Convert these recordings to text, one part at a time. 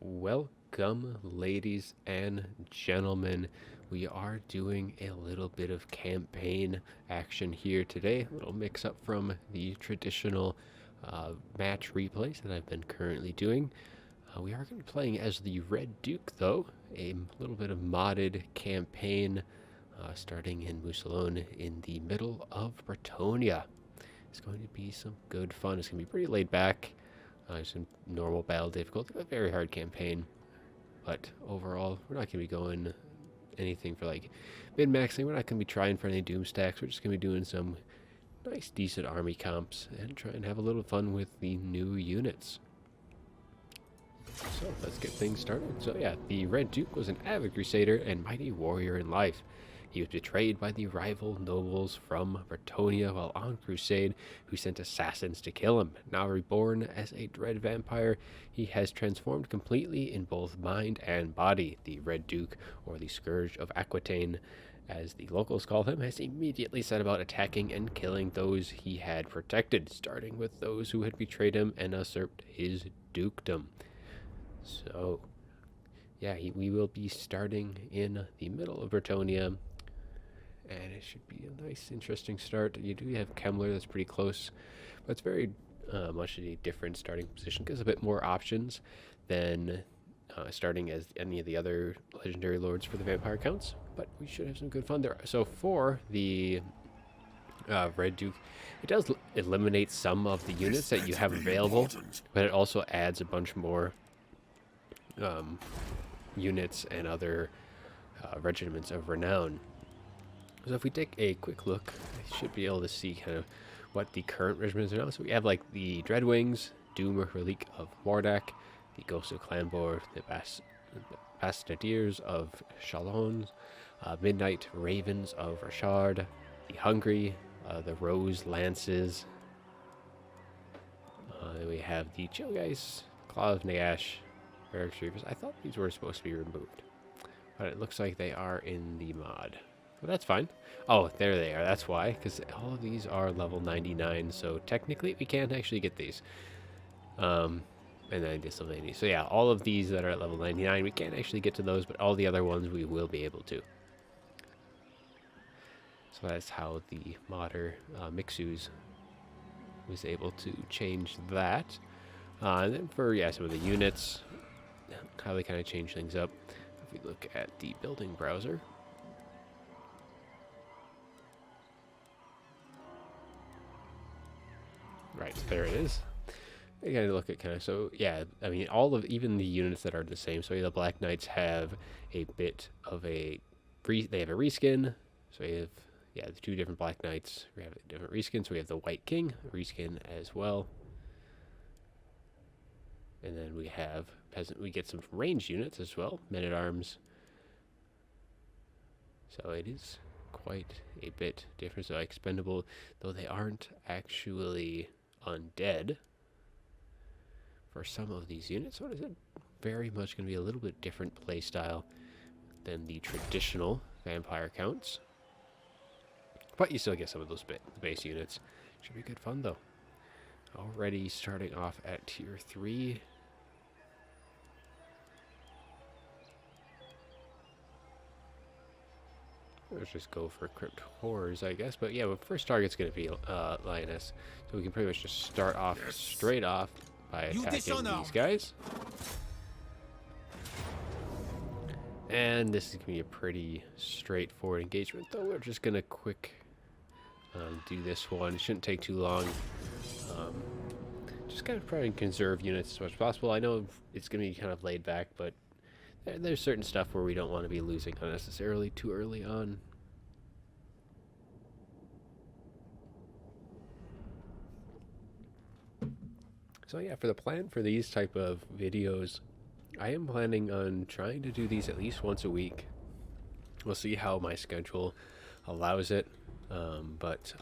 Welcome, ladies and gentlemen. We are doing a little bit of campaign action here today. A little mix up from the traditional match replays that I've been currently doing. We are going to be playing as the Red Duke, though. A little bit of modded campaign starting in Mousillon in the middle of Bretonia. It's going to be some good fun. It's going to be pretty laid back. Some normal battle difficulty, a very hard campaign. But overall, we're not going to be going anything for like min-maxing. We're not going to be trying for any doom stacks. We're just going to be doing some nice, decent army comps and try and have a little fun with the new units. So let's get things started. So yeah, the Red Duke was an avid crusader and mighty warrior in life. He was betrayed by the rival nobles from Bretonia while on crusade, who sent assassins to kill him. Now reborn as a dread vampire, he has transformed completely in both mind and body. The Red Duke, or the Scourge of Aquitaine, as the locals call him, has immediately set about attacking and killing those he had protected, starting with those who had betrayed him and usurped his dukedom. So, yeah, we will be starting in the middle of Bretonia. And it should be a nice, interesting start. You do have Kemmler, that's pretty close, but it's very much a different starting position. Gives a bit more options than starting as any of the other legendary lords for the vampire counts. But we should have some good fun there. So for the Red Duke, it does eliminate some of the units that you have available, but it also adds a bunch more units and other regiments of renown. So if we take a quick look, I should be able to see kind of what the current regiments are now. So we have like the Dreadwings, Doom Relic of Mordak, the Ghost of Clanbor, the Bastardiers of Chalons, Midnight Ravens of Rashard, the Hungry, the Rose Lances. Then we have the Chillgeist, Claw of Nagash, Barracks Reavers. I thought these were supposed to be removed, but it looks like they are in the mod. Well, that's fine. Oh, there they are. That's why, because all of these are level 99, so technically we can't actually get these. And then Disylvania. So yeah, all of these that are at level 99, we can't actually get to those, but all the other ones we will be able to. So that's how the modder Mixus was able to change that. And then for, yeah, some of the units, how they kind of change things up. If we look at the building browser, right, there it is. You gotta look at kind of, so yeah, I mean, all of, even the units that are the same, so the Black Knights have a bit of a, they have a reskin, so we have, yeah, the two different Black Knights, we have different reskins, so we have the White King reskin as well. And then we have Peasant, we get some ranged units as well, Men-at-Arms. So it is quite a bit different, so expendable, though they aren't actually undead for some of these units. So it is very much going to be a little bit different playstyle than the traditional vampire counts. But you still get some of those base units. Should be good fun though. Already starting off at tier 3. Let's just go for Crypt Horrors, I guess. But yeah, the first target's going to be Lioness. So we can pretty much just start off straight off by attacking these guys. And this is going to be a pretty straightforward engagement, though we're just going to quick do this one. It shouldn't take too long. Just kind of try and conserve units as much as possible. I know it's going to be kind of laid back, but there's certain stuff where we don't want to be losing unnecessarily too early on. So yeah, for the plan for these type of videos, I am planning on trying to do these at least once a week. We'll see how my schedule allows it. But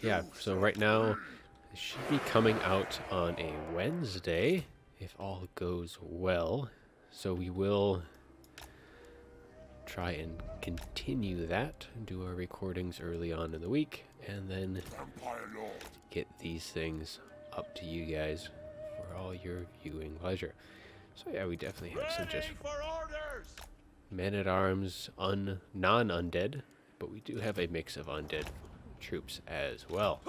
yeah, so right now it should be coming out on a Wednesday if all goes well. So we will try and continue that, do our recordings early on in the week, and then get these things up to you guys for all your viewing pleasure. So yeah, we definitely have some just men-at-arms, non-undead, but we do have a mix of undead troops as well.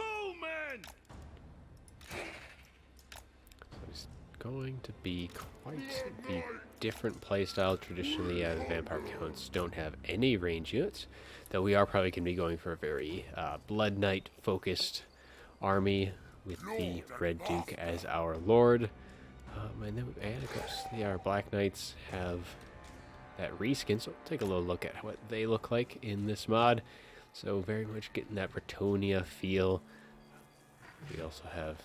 So it's going to be quite the different playstyle traditionally, as vampire counts don't have any range units, though we are probably going to be going for a very Blood Knight focused army with the Red Duke as our lord. And then of course, our Black Knights have that reskin, so we'll take a little look at what they look like in this mod. So very much getting that Bretonnia feel. We also have,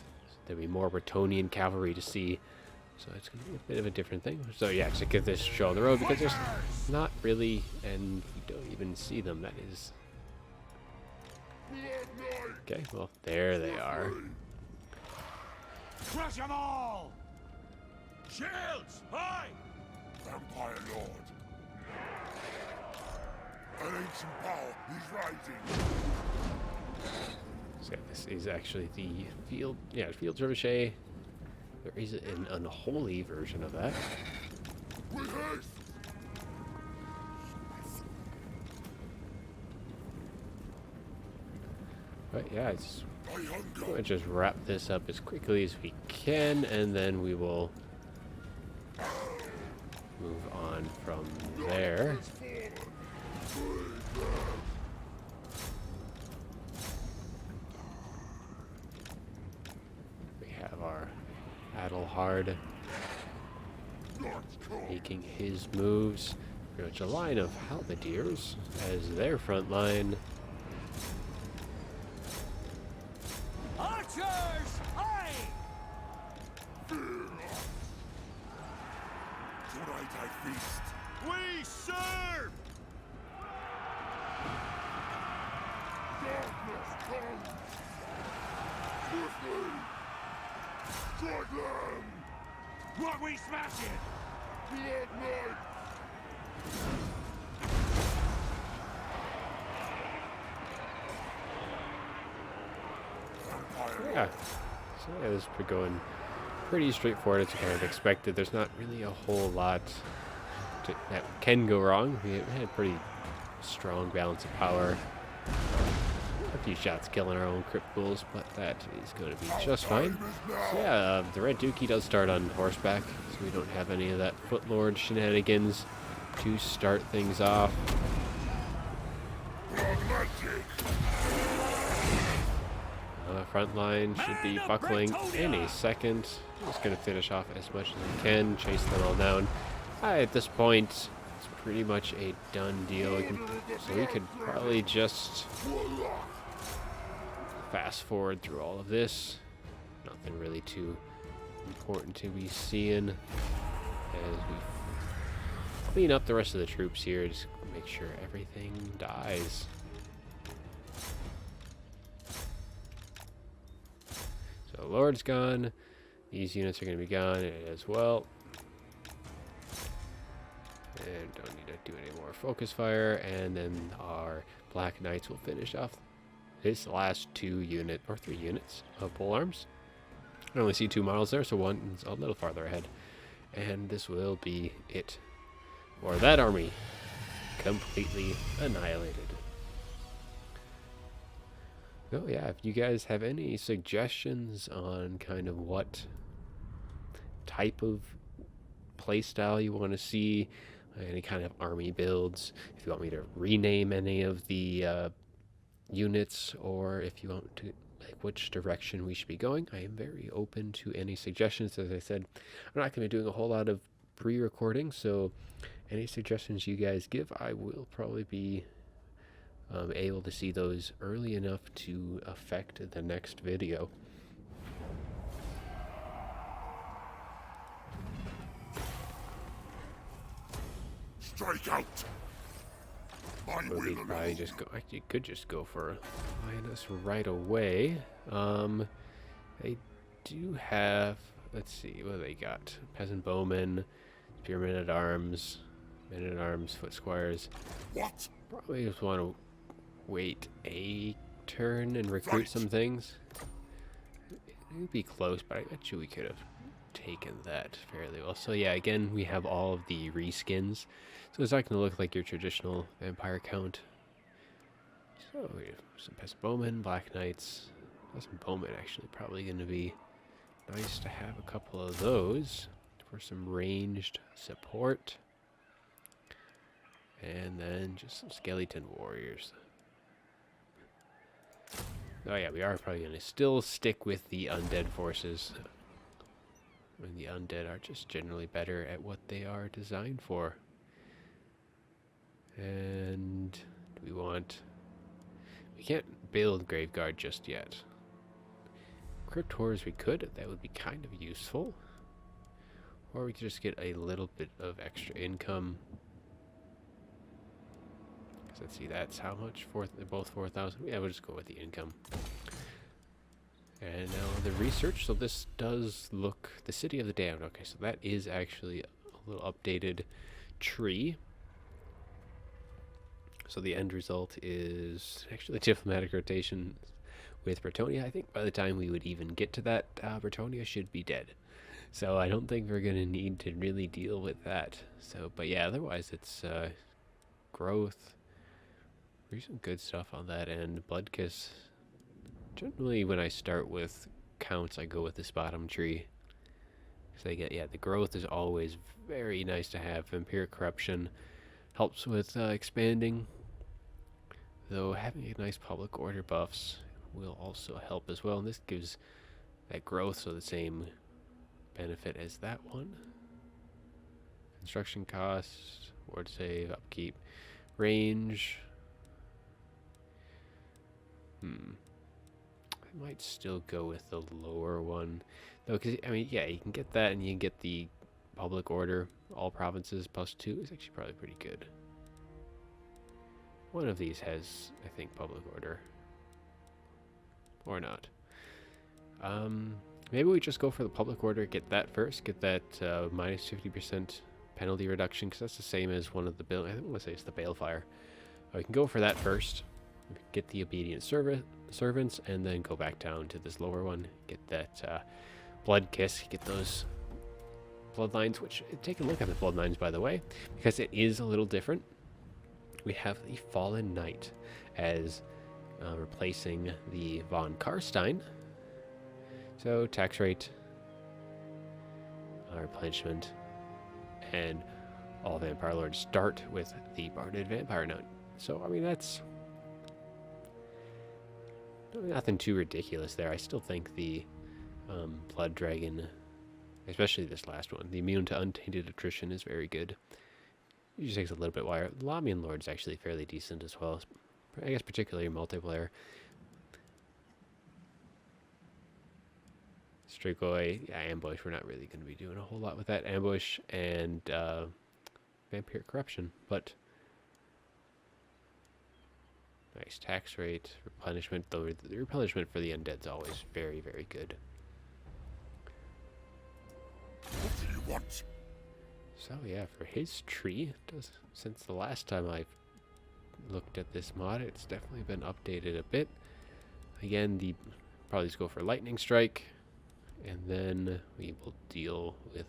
there'll be more Bretonian cavalry to see, so it's going to be a bit of a different thing. So yeah, to get this show on the road, because there's not really, and we don't even see them, that is... Okay, well, there they are. Crush them all! Shields, high! Vampire Lord. An ancient power is rising. So yeah, this is actually the field, field trebuchet. There is an unholy version of that. But yeah, we'll just wrap this up as quickly as we can, and then we will move on from there. We have our Adelhard making his moves. Pretty much a line of halberdiers as their front line. Archers, aye! Tonight I feast. We serve! Darkness comes! Swiftly! Strike them! What we smash it! Blood Knight! Yeah, so yeah, this is going pretty straightforward as kind of expected. There's not really a whole lot that can go wrong. We had a pretty strong balance of power. A few shots killing our own crypt ghouls, but that is going to be just fine. So yeah, the Red Duke, he does start on horseback, so we don't have any of that Footlord shenanigans to start things off. Front line should be buckling any second. Just going to finish off as much as we can, chase them all down. At this point, it's pretty much a done deal. So we could probably just fast forward through all of this. Nothing really too important to be seeing as we clean up the rest of the troops here. Just make sure everything dies. So Lord's gone. These units are going to be gone as well. And don't need to do any more focus fire. And then our Black Knights will finish off his last 3 units of polearms. I only see 2 models there, so one's a little farther ahead. And this will be it for that army. Completely annihilated. Oh yeah, if you guys have any suggestions on kind of what type of playstyle you want to see, any kind of army builds, if you want me to rename any of the units, or if you want to, like, which direction we should be going, I am very open to any suggestions. As I said, I'm not going to be doing a whole lot of pre-recording, so any suggestions you guys give, I will probably be able to see those early enough to affect the next video. Strike out! Maybe probably just go. You could just go for Lioness right away. They do have. Let's see what they got. Peasant bowmen, spearmen at arms, men at arms, foot squires. What? Probably just want to wait a turn and recruit some things. It would be close, but I bet you we could have taken that fairly well. So yeah, again, we have all of the reskins. So it's not going to look like your traditional vampire count. So we have some Peasant Bowmen, Black Knights. Peasant Bowmen actually probably going to be nice to have a couple of those for some ranged support. And then just some Skeleton Warriors. Oh yeah, we are probably going to still stick with the undead forces. And the undead are just generally better at what they are designed for. And do we want... We can't build Graveguard just yet. Crypt Horrors we could, that would be kind of useful. Or we could just get a little bit of extra income. Because let's see, that's how much? Both 4,000? Yeah, we'll just go with the income. And now the research, so this does look... The City of the Damned, okay, so that is actually a little updated tree. So the end result is actually diplomatic rotation with Bretonia. I think by the time we would even get to that, Bretonia should be dead. So I don't think we're going to need to really deal with that. So, but yeah, otherwise it's growth. There's some good stuff on that end. Bloodkiss. Generally, when I start with counts, I go with this bottom tree. So I get, yeah, the growth is always very nice to have. Vampiric Corruption helps with expanding. Though having a nice public order buffs will also help as well. And this gives that growth, so the same benefit as that one. Construction costs, ward save, upkeep, range. I might still go with the lower one, though, because I mean, yeah, you can get that, and you can get the public order, all provinces +2 is actually probably pretty good. One of these has, I think, public order. Or not. Maybe we just go for the public order, get that first, get that minus 50% penalty reduction, because that's the same as one of the I think I want to say it's the Balefire. We can go for that first, get the obedient servants, and then go back down to this lower one, get that Blood Kiss, get those bloodlines, which, take a look at the bloodlines, by the way, because it is a little different. We have the Fallen Knight as replacing the Von Karstein. So tax rate, replenishment, and all Vampire Lords start with the Barded Vampire Knight. So, I mean, that's nothing too ridiculous there. I still think the Blood Dragon, especially this last one, the immune to untainted attrition, is very good. It just takes a little bit wider. Lamian Lord's actually fairly decent as well. I guess particularly multiplayer. Strigoi, yeah, Ambush, we're not really going to be doing a whole lot with that. Ambush and Vampiric Corruption, but nice tax rate, replenishment, though the replenishment for the undead's always very, very good. What do you want? So yeah, for his tree, since the last time I looked at this mod, it's definitely been updated a bit. Again, probably just go for Lightning Strike, and then we will deal with,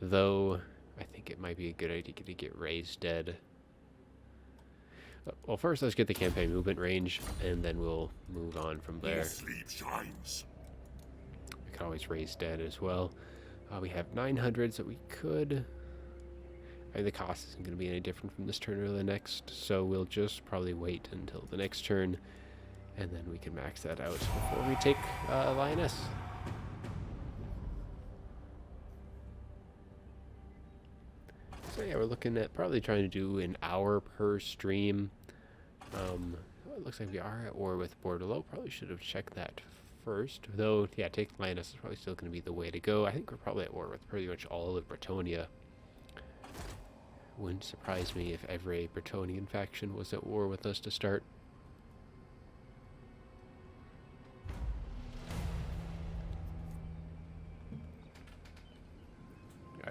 though I think it might be a good idea to get Raised Dead. Well, first let's get the campaign movement range, and then we'll move on from there. Sleep shines. We can always Raise Dead as well. We have 900, so we could... I mean, the cost isn't going to be any different from this turn or the next, so we'll just probably wait until the next turn, and then we can max that out before we take Lioness. So yeah, we're looking at probably trying to do an hour per stream. It looks like we are at war with Bordelot. Probably should have checked that first, though. Yeah, take Lioness is probably still going to be the way to go. I think we're probably at war with pretty much all of Bretonia. Wouldn't surprise me if every Bretonian faction was at war with us to start.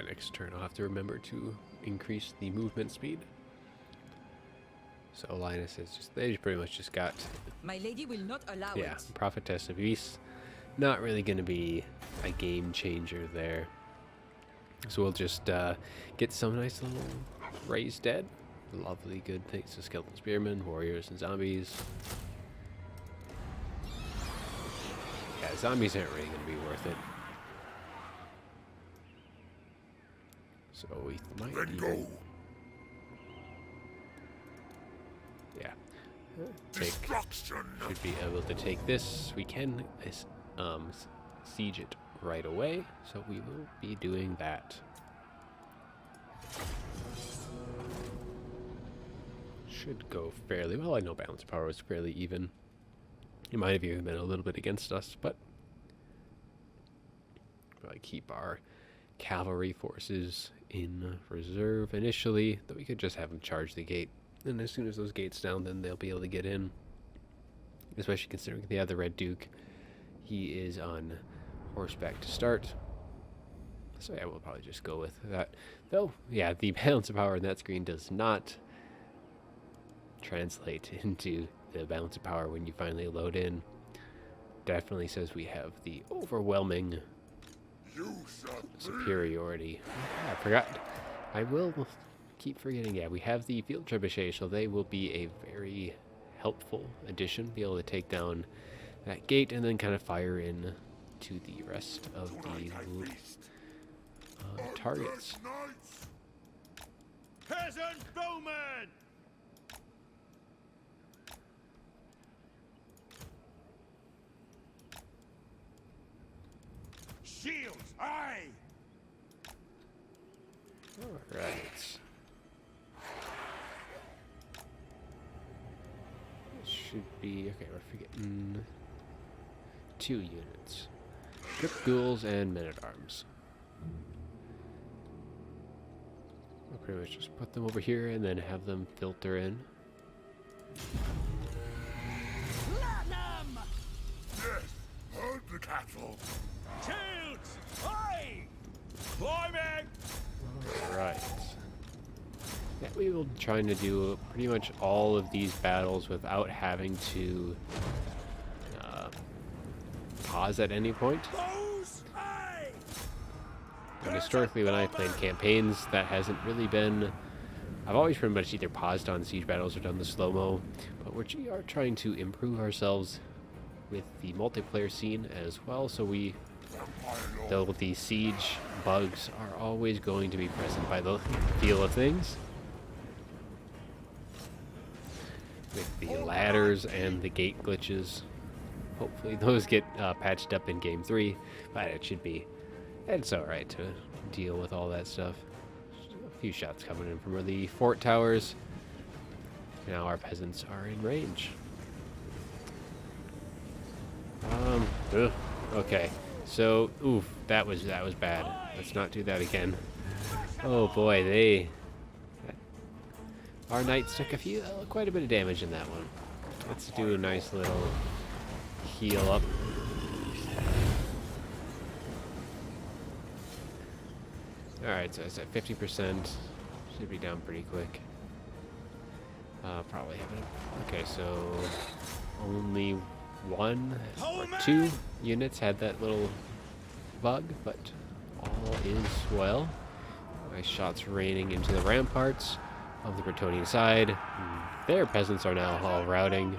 Next turn I'll have to remember to increase the movement speed. So Linus is just, they pretty much just got... My lady will not allow yeah, it. Prophetess of East. not really going to be a game changer there. So we'll just get some nice little raised dead. Lovely good things. So skeleton spearmen, warriors, and zombies. Yeah, zombies aren't really going to be worth it. So we might Then even, go. yeah, Destruction. should be able to take this. We can siege it right away, so we will be doing that. Should go fairly well. I know balance of power was fairly even. It might have even been a little bit against us, but probably keep our cavalry forces in reserve initially, that we could just have them charge the gate. And as soon as those gates down, then they'll be able to get in. Especially considering they have the Red Duke. He is on horseback to start. So yeah, we'll probably just go with that. Though, yeah, the balance of power on that screen does not translate into the balance of power when you finally load in. Definitely says we have the overwhelming superiority. I forgot. I will keep forgetting. Yeah, we have the field trebuchet, so they will be a very helpful addition. Be able to take down that gate and then kind of fire in to the rest of the targets. Peasant bowman. Shields, aye. All right. Should be okay. We're forgetting 2 units: Grip ghouls and men at arms. We'll pretty much just put them over here and then have them filter in. Platinum. Yes, herd the cattle. Shields, aye. Climbing. Right. Yeah, we will be trying to do pretty much all of these battles without having to pause at any point. Bows, aye. And historically, when I played campaigns, that hasn't really been... I've always pretty much either paused on siege battles or done the slow-mo, but we are trying to improve ourselves with the multiplayer scene as well, so though the siege bugs are always going to be present by the feel of things, with the ladders and the gate glitches. Hopefully those get patched up in Game 3, but it's alright to deal with all that stuff. Just a few shots coming in from the fort towers. Now our peasants are in range. Okay, so, oof, that was bad. Let's not do that again. Oh boy, our knights took quite a bit of damage in that one. Let's do a nice little heal up. Alright, so it's at 50%. Should be down pretty quick. Probably haven't. Okay, so only 1 or 2 units had that little bug, but all is well. Nice shots raining into the ramparts of the Bretonian side. Their peasants are now all routing.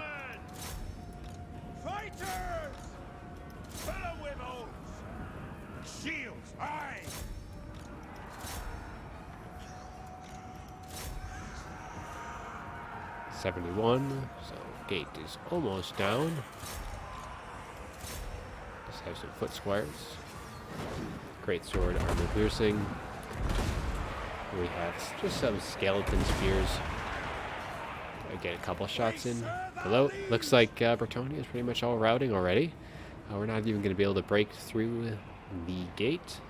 Fighters! Fellow widows! Shields, aye! 71, so gate is almost down. Just have some foot squires. Great sword, armor piercing. We have just some skeleton spears. I get a couple shots in below. Looks like Bretonia is pretty much all routing already. We're not even going to be able to break through the gate.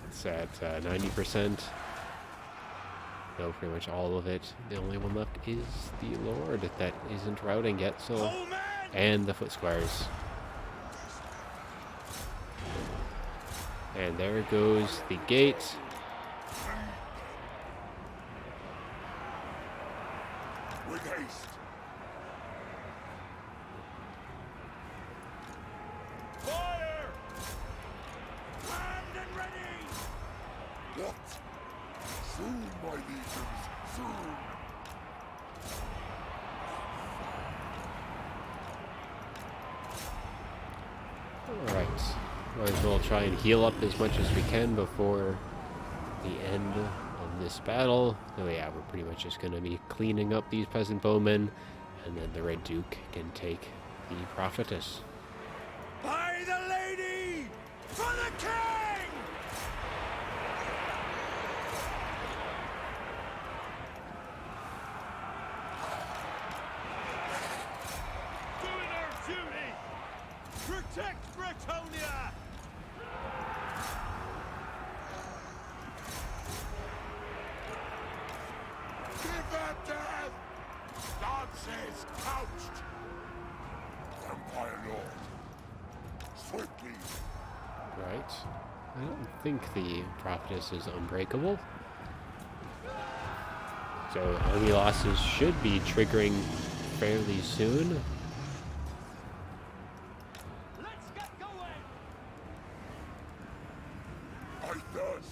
It's at 90%. No, pretty much all of it. The only one left is the Lord that isn't routing yet, so... And the foot squires. And there goes the gate. With haste. What? Soon, my legions, soon. Alright. Might as well try and heal up as much as we can before the end of this battle. So yeah, we're pretty much just going to be cleaning up these peasant bowmen, and then the Red Duke can take the prophetess. By the lady! For the king! Doing our duty! Protect Bretonia! Give her death! Lances couched! Empire Lord! Swiftly! Right. I don't think the prophetess is unbreakable. So army losses should be triggering fairly soon. Let's get going! I thirst!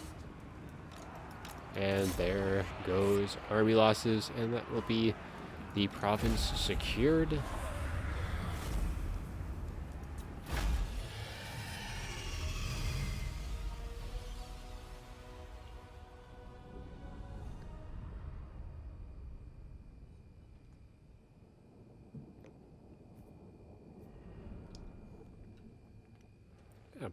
And there goes army losses, and that will be the province secured.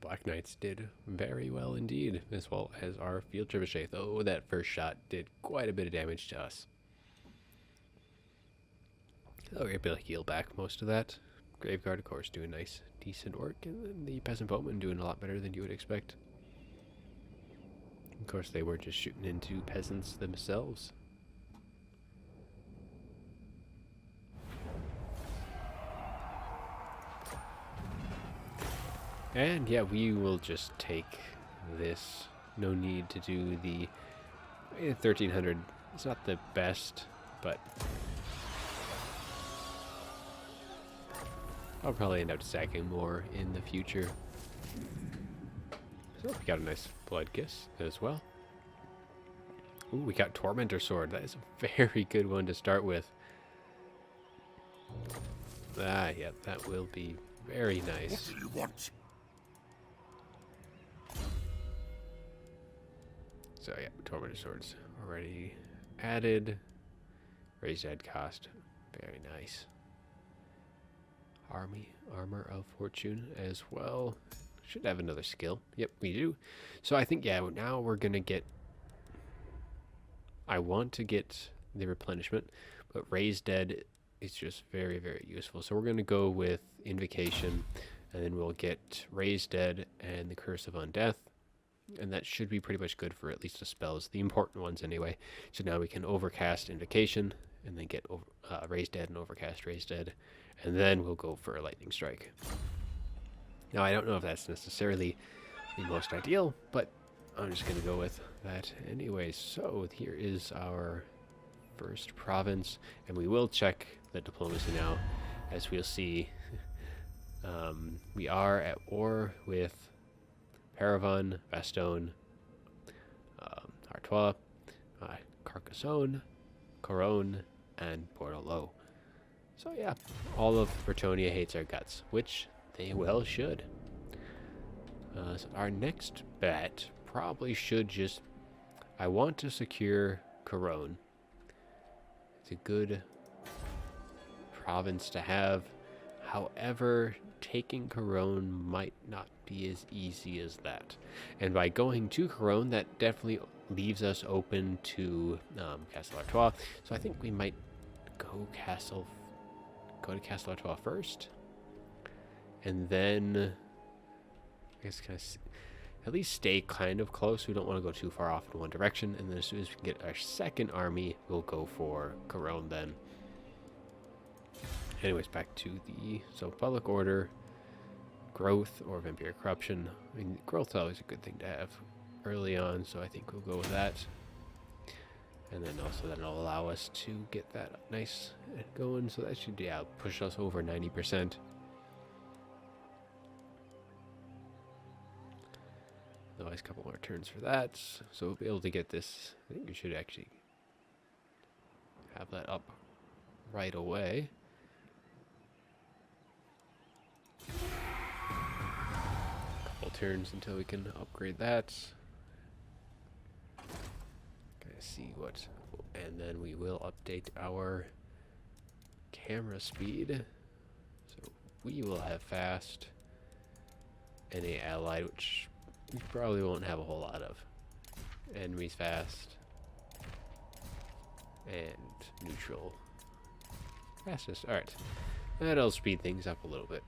Black Knights did very well indeed, as well as our field trebuchet, though that first shot did quite a bit of damage to us. So we're able to heal back most of that. Graveguard, of course, doing nice, decent work, and then the peasant bowmen doing a lot better than you would expect. Of course, they were just shooting into peasants themselves. And yeah, we will just take this. No need to do the 1300. It's not the best, but I'll probably end up stacking more in the future. So we got a nice blood kiss as well. Ooh, we got Tormentor Sword. That is a very good one to start with. Ah, yeah, that will be very nice. What do you want? So yeah, Tormentor Swords already added. Raised head cost. Very nice. Armor of Fortune as well. Should have another skill. Yep, we do. So I think, yeah, now we're going to get... I want to get the replenishment, but Raised Dead is just very, very useful. So we're going to go with Invocation, and then we'll get Raised Dead and the Curse of Undeath. And that should be pretty much good for at least the spells, the important ones anyway. So now we can Overcast Invocation, and then get Raised Dead and Overcast Raised Dead. And then we'll go for a Lightning Strike. Now, I don't know if that's necessarily the most ideal, but I'm just going to go with that anyway. So here is our first province, and we will check the diplomacy now. As we'll see, we are at war with Paravon, Bastogne, Artois, Carcassonne, Coron, and Bordelot. So yeah, all of Bretonia hates our guts, which they well should. So our next bet probably should just... I want to secure Coron. It's a good province to have. However, taking Coron might not be as easy as that. And by going to Coron, that definitely leaves us open to Castle Artois. So I think we might go to Castle Artois first. And then, I guess, at least stay kind of close. We don't want to go too far off in one direction. And then as soon as we can get our second army, we'll go for Coron then. Anyways, back to so public order, growth, or vampire corruption. I mean, growth is always a good thing to have early on, so I think we'll go with that. And then also that'll allow us to get that nice and going, so that should, yeah, push us over 90%. Otherwise, a couple more turns for that. So we'll be able to get this. I think we should actually have that up right away. Couple turns until we can upgrade that. Kind of see what, and then we will update our camera speed. So we will have fast and a allied, which we probably won't have a whole lot of. Enemies fast and neutral fastest. All right, that'll speed things up a little bit.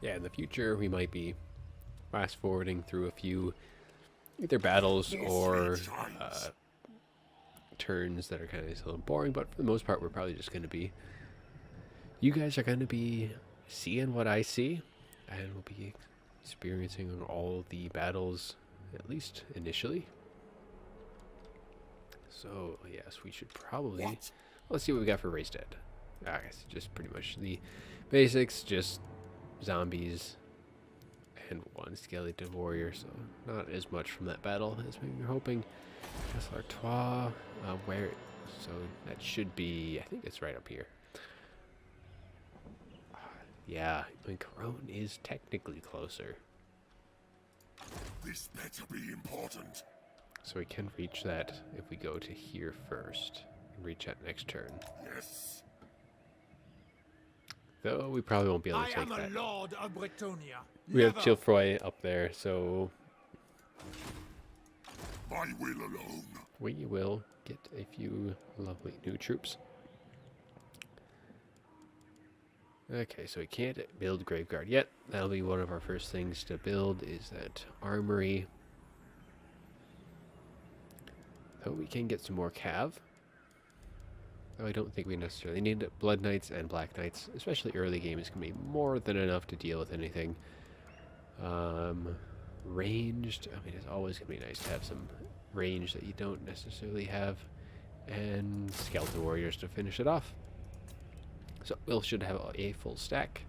Yeah, in the future we might be fast forwarding through a few either battles or turns that are kind of still boring, but for the most part we're probably just going to be, you guys are going to be seeing what I see, and we'll be experiencing all the battles, at least initially. So yes, we should probably, let's see what we got for Race Dead. I guess just pretty much the basics, just zombies and one skeleton warrior, so not as much from that battle as we were hoping. Castle Artois, where, so that should be, I think it's right up here. Yeah, I mean, Corone is technically closer. This better be important. So we can reach that if we go to here first and reach that next turn. Yes. Though we probably won't be able to take that. I am a lord of Bretonia. We have Chilfroy up there, so My will alone. we will get a few lovely new troops. Okay, so we can't build Graveguard yet. That'll be one of our first things to build, is that armory. Though we can get some more cav. Though I don't think we necessarily need it. Blood Knights and Black Knights, especially early game, is going to be more than enough to deal with anything. Ranged, I mean, it's always going to be nice to have some range that you don't necessarily have. And Skeleton Warriors to finish it off. So we should have a full stack.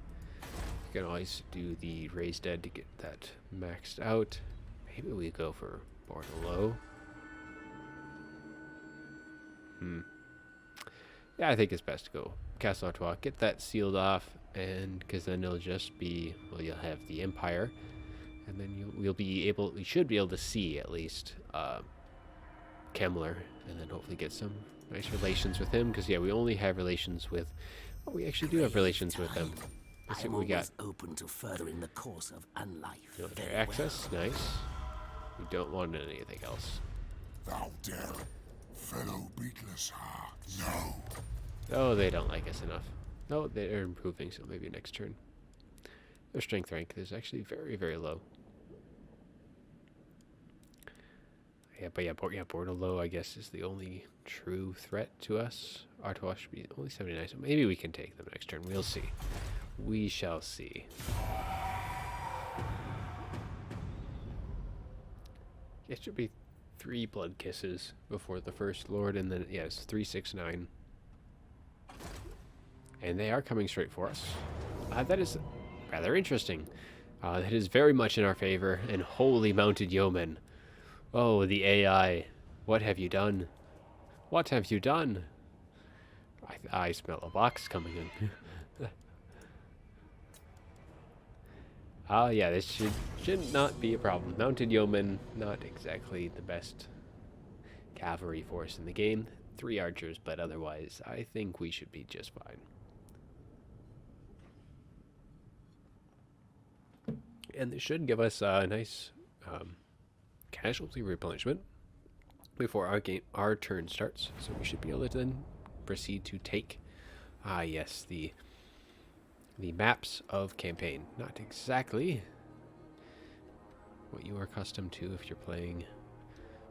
You can always do the Raise Dead to get that maxed out. Maybe we go for Bordelot. Yeah, I think it's best to go Castle Artois, get that sealed off, and because then it'll just be, well, you'll have the Empire, and then we should be able to see at least Kemmler, and then hopefully get some nice relations with him, because yeah, we only have relations with, well, we actually do have relations with them. Let's see what we got. Open to furthering the course of unlife. Military access, nice. We don't want anything else. Thou dare, fellow beatless heart. No. Oh, they don't like us enough. No, they're improving, so maybe next turn. Their strength rank is actually very, very low. Yeah, but yeah, Bordelot, I guess, is the only true threat to us. Artois should be only 79, so maybe we can take them next turn. We'll see. We shall see. It should be 3 blood kisses before the first lord, and then, yes, 3, 6, 9. And they are coming straight for us. That is rather interesting. That is very much in our favor. And holy mounted yeomen. Oh, the AI. What have you done? What have you done? I smell a box coming in. Yeah, this should not be a problem. Mounted yeomen, not exactly the best cavalry force in the game. 3 archers, but otherwise, I think we should be just fine. And this should give us a nice casualty replenishment before our turn starts. So we should be able to then proceed to take, yes, the maps of campaign. Not exactly what you are accustomed to if you're playing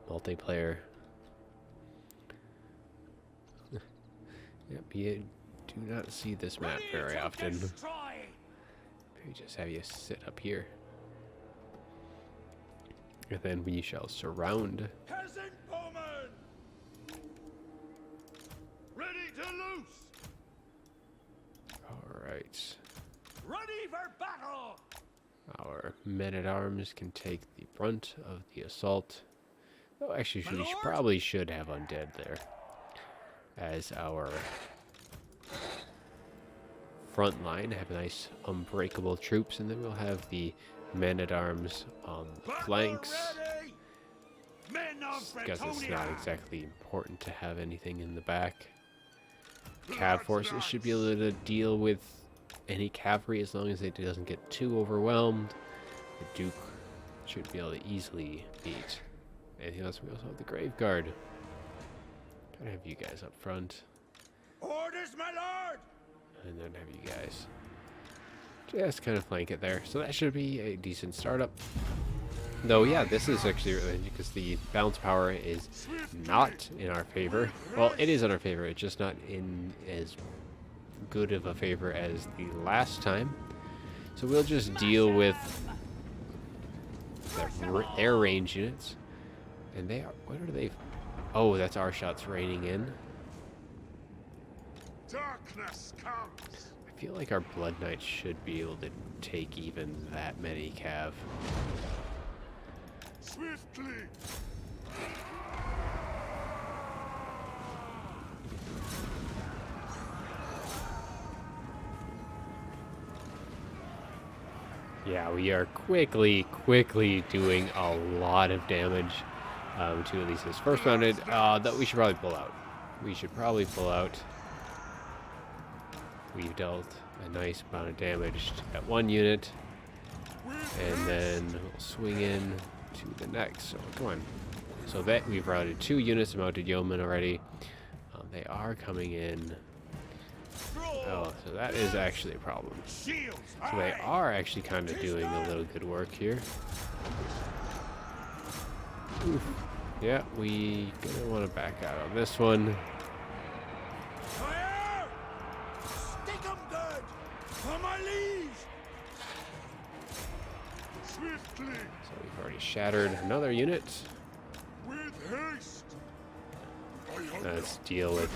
multiplayer. Yep, you do not see this map very often. Maybe just have you sit up here. And then we shall surround. Peasant bowmen! Ready to loose. Alright. Ready for battle. Our men-at-arms can take the brunt of the assault. Oh, actually, My we lord? probably should have undead there as our front line. Have nice unbreakable troops, and then we'll have the men-at-arms on the Battle flanks. ready. Men of Guess it's Bretonia. not exactly important to have anything in the back. Cav forces should be able to deal with any cavalry as long as it doesn't get too overwhelmed. The Duke should be able to easily beat. Anything else? We also have the Grave Guard. Gotta have you guys up front, Orders, my lord. and then have you guys just kind of flank it there. So that should be a decent startup. Though, yeah, this is actually really because the balance power is not in our favor. Well, it is in our favor. It's just not in as good of a favor as the last time. So we'll just deal with their range units. And they are... What are they... Oh, that's our shots raining in. Darkness comes. I feel like our Blood Knights should be able to take even that many cav. Swiftly. Yeah, we are quickly doing a lot of damage to at least this first mounted. That we should probably pull out. We should probably pull out. We've dealt a nice amount of damage to that one unit, and then we'll swing in to the next. So come on. So that we've routed 2 units of mounted yeomen already. They are coming in. Oh, so that is actually a problem. Shields. So they are actually kind of doing a little good work here. Oof. Yeah, we gonna want to back out on this one. Fire! Stick 'em good. For my liege. Swiftly. So we've already shattered another unit. With haste. Let's deal with...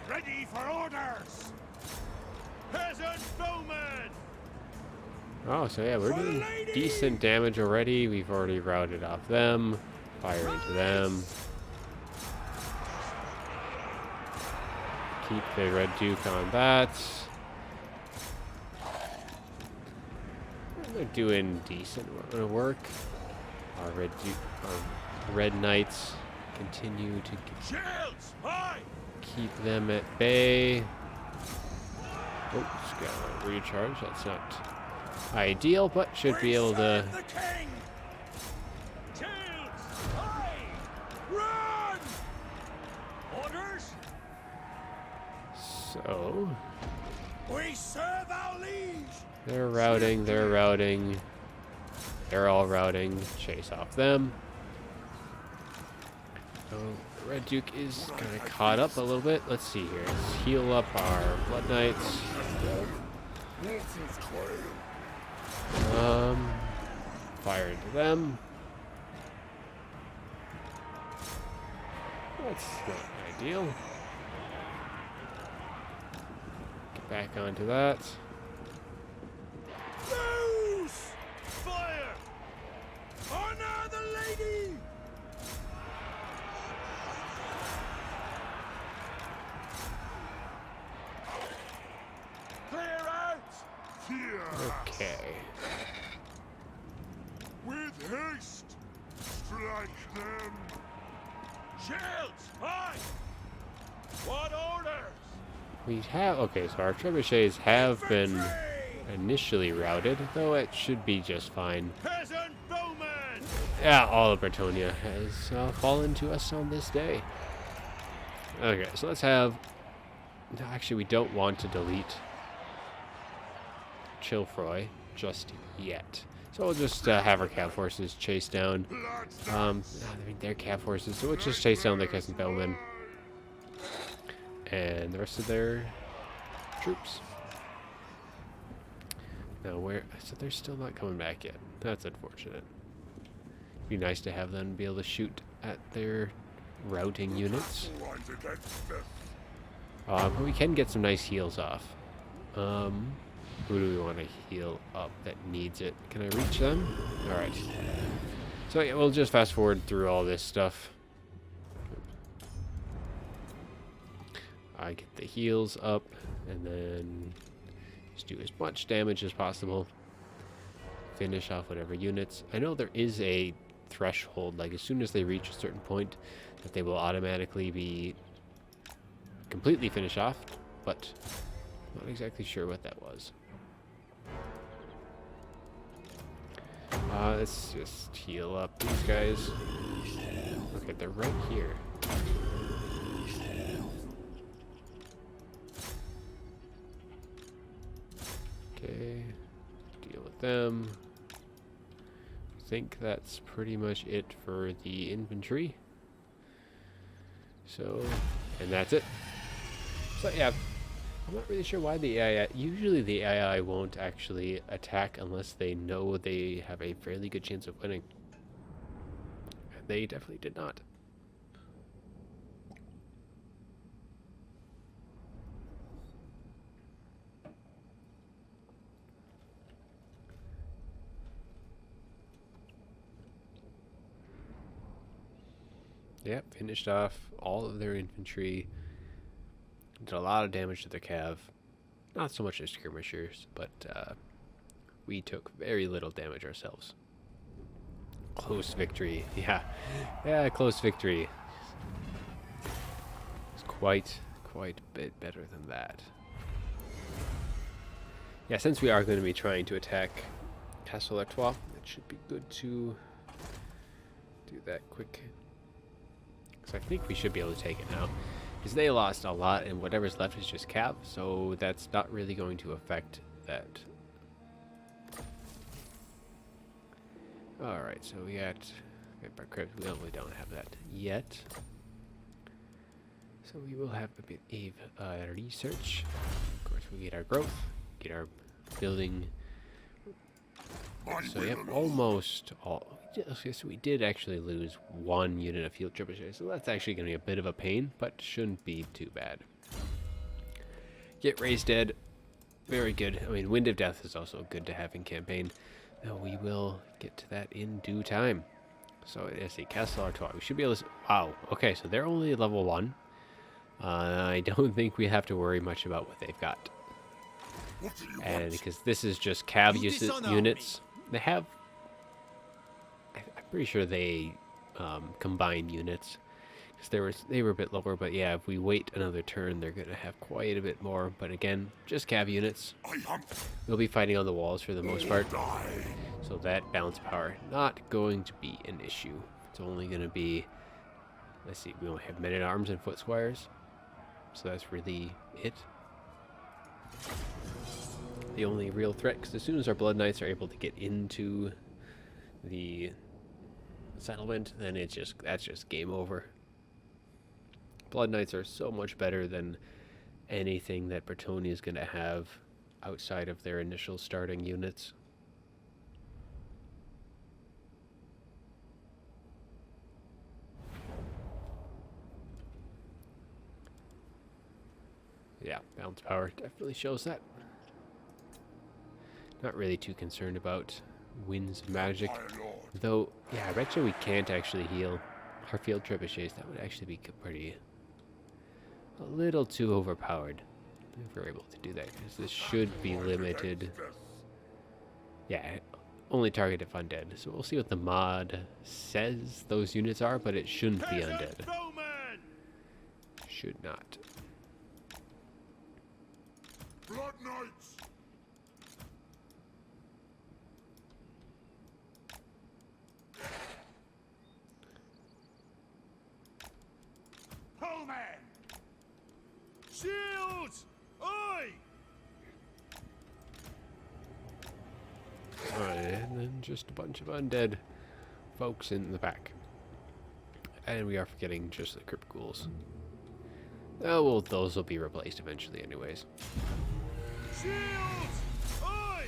Ready for orders. Peasant bowmen. Oh, so yeah, we're doing decent damage already. We've already routed off them. Fire into them. Keep the Red Duke on that. They're doing decent work. Our Red Knights continue to Shields. High. keep them at bay. Oh, just got a recharge. That's not ideal, but should be able to... The king. Shields. High. Run. Orders. So, We serve our liege. they're routing, they're routing. They're all routing. Chase off them. So, the Red Duke is kind of caught up a little bit. Let's see here. Let's heal up our Blood Knights. Fire into them. That's not ideal. Get back onto that. Loose. Fire. Honor the lady. Clear out. Fear. Okay. With haste. Strike them. Shields. High. What orders? We have... Okay, so our trebuchets have been initially routed, though it should be just fine. Peasant bowmen. Yeah, all of Bretonia has fallen to us on this day. Okay, so let's have... No, actually, we don't want to delete Chilfroy just yet. So we'll just have our cav forces chase down. I mean, they're cav forces, so we'll just chase down the Crescent Bellmen and the rest of their troops. Now, where... So they're still not coming back yet. That's unfortunate. Be nice to have them be able to shoot at their routing units. Right against this. But we can get some nice heals off. Who do we want to heal up that needs it? Can I reach them? Alright. So yeah, we'll just fast forward through all this stuff. I get the heals up, and then just do as much damage as possible. Finish off whatever units. I know there is a threshold, like as soon as they reach a certain point, that they will automatically be completely finished off, but not exactly sure what that was. Let's just heal up these guys. Okay, they're right here. Okay, deal with them. I think that's pretty much it for the infantry. So, and that's it. So yeah, I'm not really sure why the AI, usually the AI won't actually attack unless they know they have a fairly good chance of winning. And they definitely did not. Yep, finished off all of their infantry. Did a lot of damage to their cav. Not so much as skirmishers, but we took very little damage ourselves. Close victory. Yeah, close victory. It's quite a bit better than that. Yeah, since we are going to be trying to attack Castle Artois, it should be good to do that quick. So I think we should be able to take it now. Because they lost a lot, and whatever's left is just cav, so that's not really going to affect that. Alright, so we got... We don't have that yet. So we will have a bit of research. Of course, we get our growth, get our building. So yep, almost all... Okay, so we did actually lose one unit of field trebuchet, so that's actually going to be a bit of a pain, but shouldn't be too bad. Get raised dead. Very good. I mean, Wind of Death is also good to have in campaign. Now we will get to that in due time. So let's see, Castle Artois. We should be able to... Wow. Okay, so they're only level 1. I don't think we have to worry much about what they've got. And because this is just cav units, they have... I'm pretty sure they combine units. Because they were a bit lower, but yeah, if we wait another turn, they're going to have quite a bit more. But again, just cav units. We'll be fighting on the walls for the most part. So that balance power, not going to be an issue. It's only going to be... Let's see, we only have men-at-arms and foot squires. So that's really it. The only real threat, because as soon as our Blood Knights are able to get into the settlement, then that's just game over. Blood Knights are so much better than anything that Bretonnia is going to have outside of their initial starting units. Yeah, balance power definitely shows that. Not really too concerned about winds of magic. Though, yeah, I bet you we can't actually heal our field trebuchets. That would actually be pretty... a little too overpowered if we're able to do that, because this should be limited. Yeah, only target if undead. So we'll see what the mod says those units are, but it shouldn't be undead. Should not. Blood Knights! Hellman! Shields! Oi! Alright, and then just a bunch of undead folks in the back. And we are forgetting just the crypt ghouls. Oh, well, those will be replaced eventually anyways. Shields! Oi!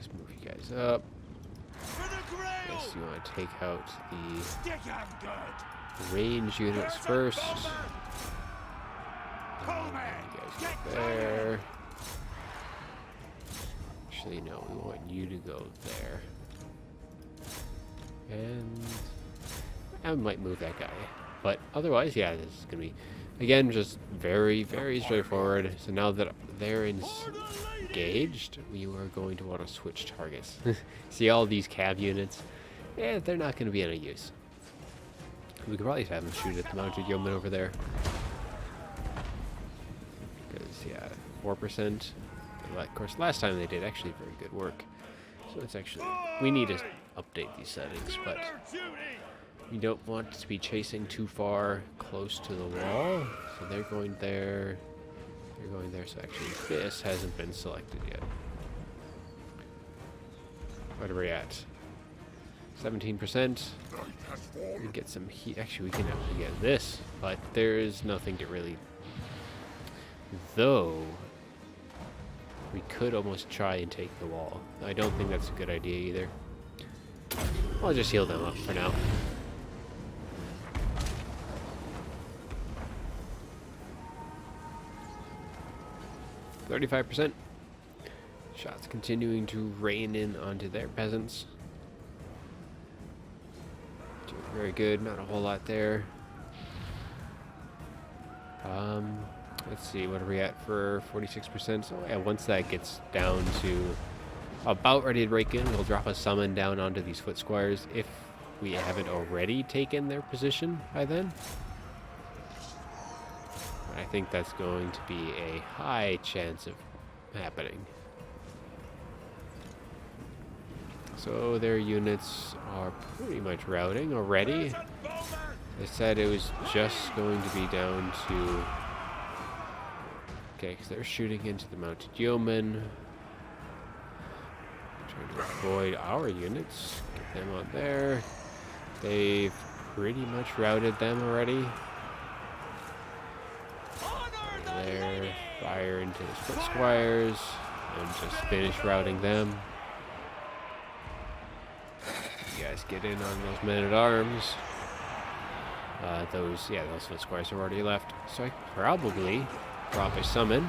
Let's move you guys up. For the grail! Yes, you want to take out the Stick 'em good! range units first. Coleman! You guys go there. Actually, no, we want you to go there. And I might move that guy. But otherwise, yeah, this is going to be, again, just very, very straightforward. So now that they're engaged, we are going to want to switch targets. See all these cav units? Yeah, they're not going to be any use. We could probably have them shoot at the mounted yeoman over there. Because, yeah, 4%. Of course, last time they did actually very good work. So it's actually, we need to update these settings, but we don't want to be chasing too far close to the wall. So they're going there. They're going there. So actually, this hasn't been selected yet. What are we at? 17%. We can get some heat. Actually, we can actually get this, but there is nothing to really. Though, we could almost try and take the wall. I don't think that's a good idea either. I'll just heal them up for now. %. Shots continuing to rain in onto their peasants. Doing very good, not a whole lot there. Let's see, what are we at for 46%? So yeah, once that gets down to about ready to break in, we'll drop a summon down onto these foot squires if we haven't already taken their position by then. I think that's going to be a high chance of happening. So their units are pretty much routing already. They said it was just going to be down to... Okay, because they're shooting into the mounted yeoman. Trying to avoid our units. Get them on there. They've pretty much routed them already. There, fire into his foot squires, and just finish routing them. You guys get in on those men-at-arms. Those foot squires are already left. So I probably drop a summon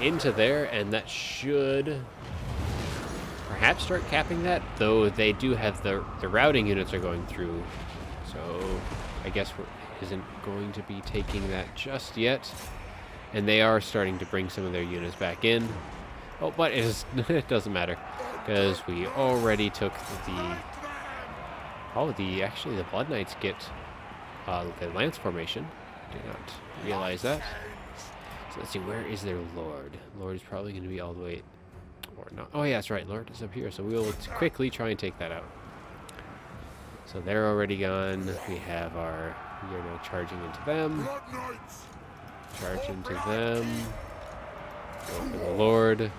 into there, and that should perhaps start capping that. Though they do have the routing units are going through, so I guess isn't going to be taking that just yet. And they are starting to bring some of their units back in. Oh, but it doesn't matter because we already took actually the Blood Knights get the lance formation. Did not realize that. So let's see, where is their Lord? Lord is probably going to be all the way, or not. Oh yeah, that's right. Lord is up here. So we will quickly try and take that out. So they're already gone. We have our. You're now charging into them. Charge into them. Go for the Lord.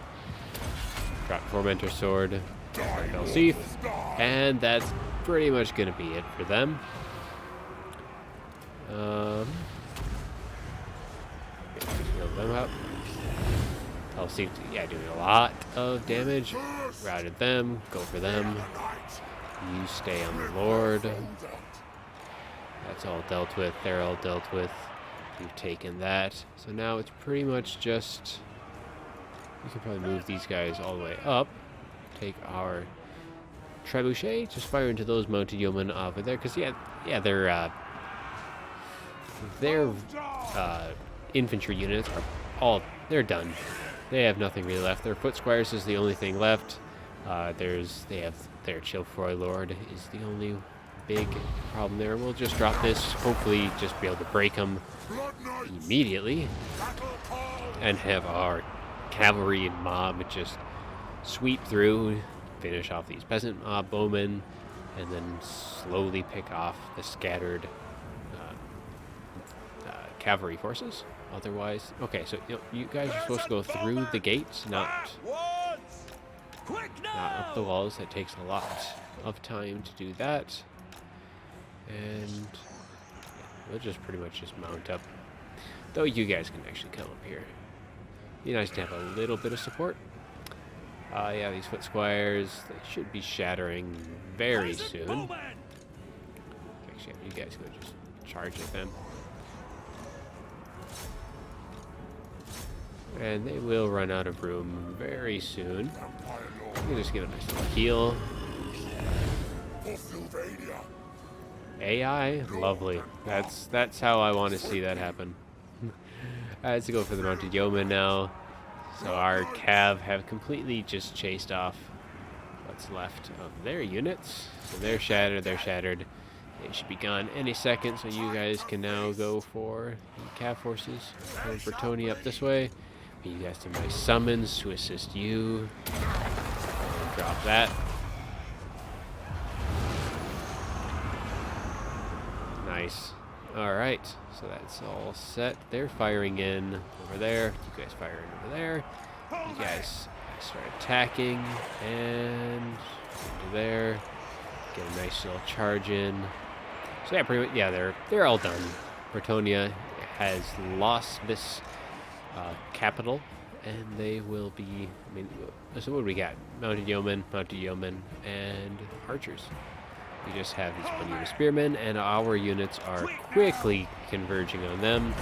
Drop Tormentor Sword. Belseef. And that's pretty much going to be it for them. Heal them up. Belseef, yeah, doing a lot of damage. Routed them. Go for them. You stay on the Lord. That's all dealt with. They're all dealt with. We've taken that. So now it's pretty much just... We can probably move these guys all the way up. Take our trebuchet. Just fire into those mounted yeomen over there. Because, yeah, their infantry units are all... They're done. They have nothing really left. Their foot squires is the only thing left. They have their Chilfroy Lord is the only big problem there. We'll just drop this, hopefully just be able to break them immediately, and have our cavalry and mob just sweep through, finish off these peasant mob bowmen, and then slowly pick off the scattered cavalry forces. Otherwise, okay, so you guys are supposed to go through the gates, not up the walls. That takes a lot of time to do that. And we'll just pretty much just mount up. Though you guys can actually come up here. Be nice to have a little bit of support. Yeah, these foot squires, they should be shattering very soon. Actually, you guys go just charge at them. And they will run out of room very soon. You can just get a nice little heal. AI, lovely. That's how I want to see that happen. Let's go for the mounted yeoman now. So our cav have completely just chased off what's left of their units. So they're shattered, They should be gone any second, so you guys can now go for the cav forces. Go for Tony up this way. You guys have my summons to assist you. And drop that. Nice. Alright, so that's all set. They're firing in over there. You guys fire in over there. You guys start attacking. And into there. Get a nice little charge in. So yeah, pretty much, yeah, they're all done. Bretonia has lost this capital, and they will be, I mean, so what do we got? Mounted yeomen, and archers. We just have these plenty of spearmen, and our units are quickly converging on them.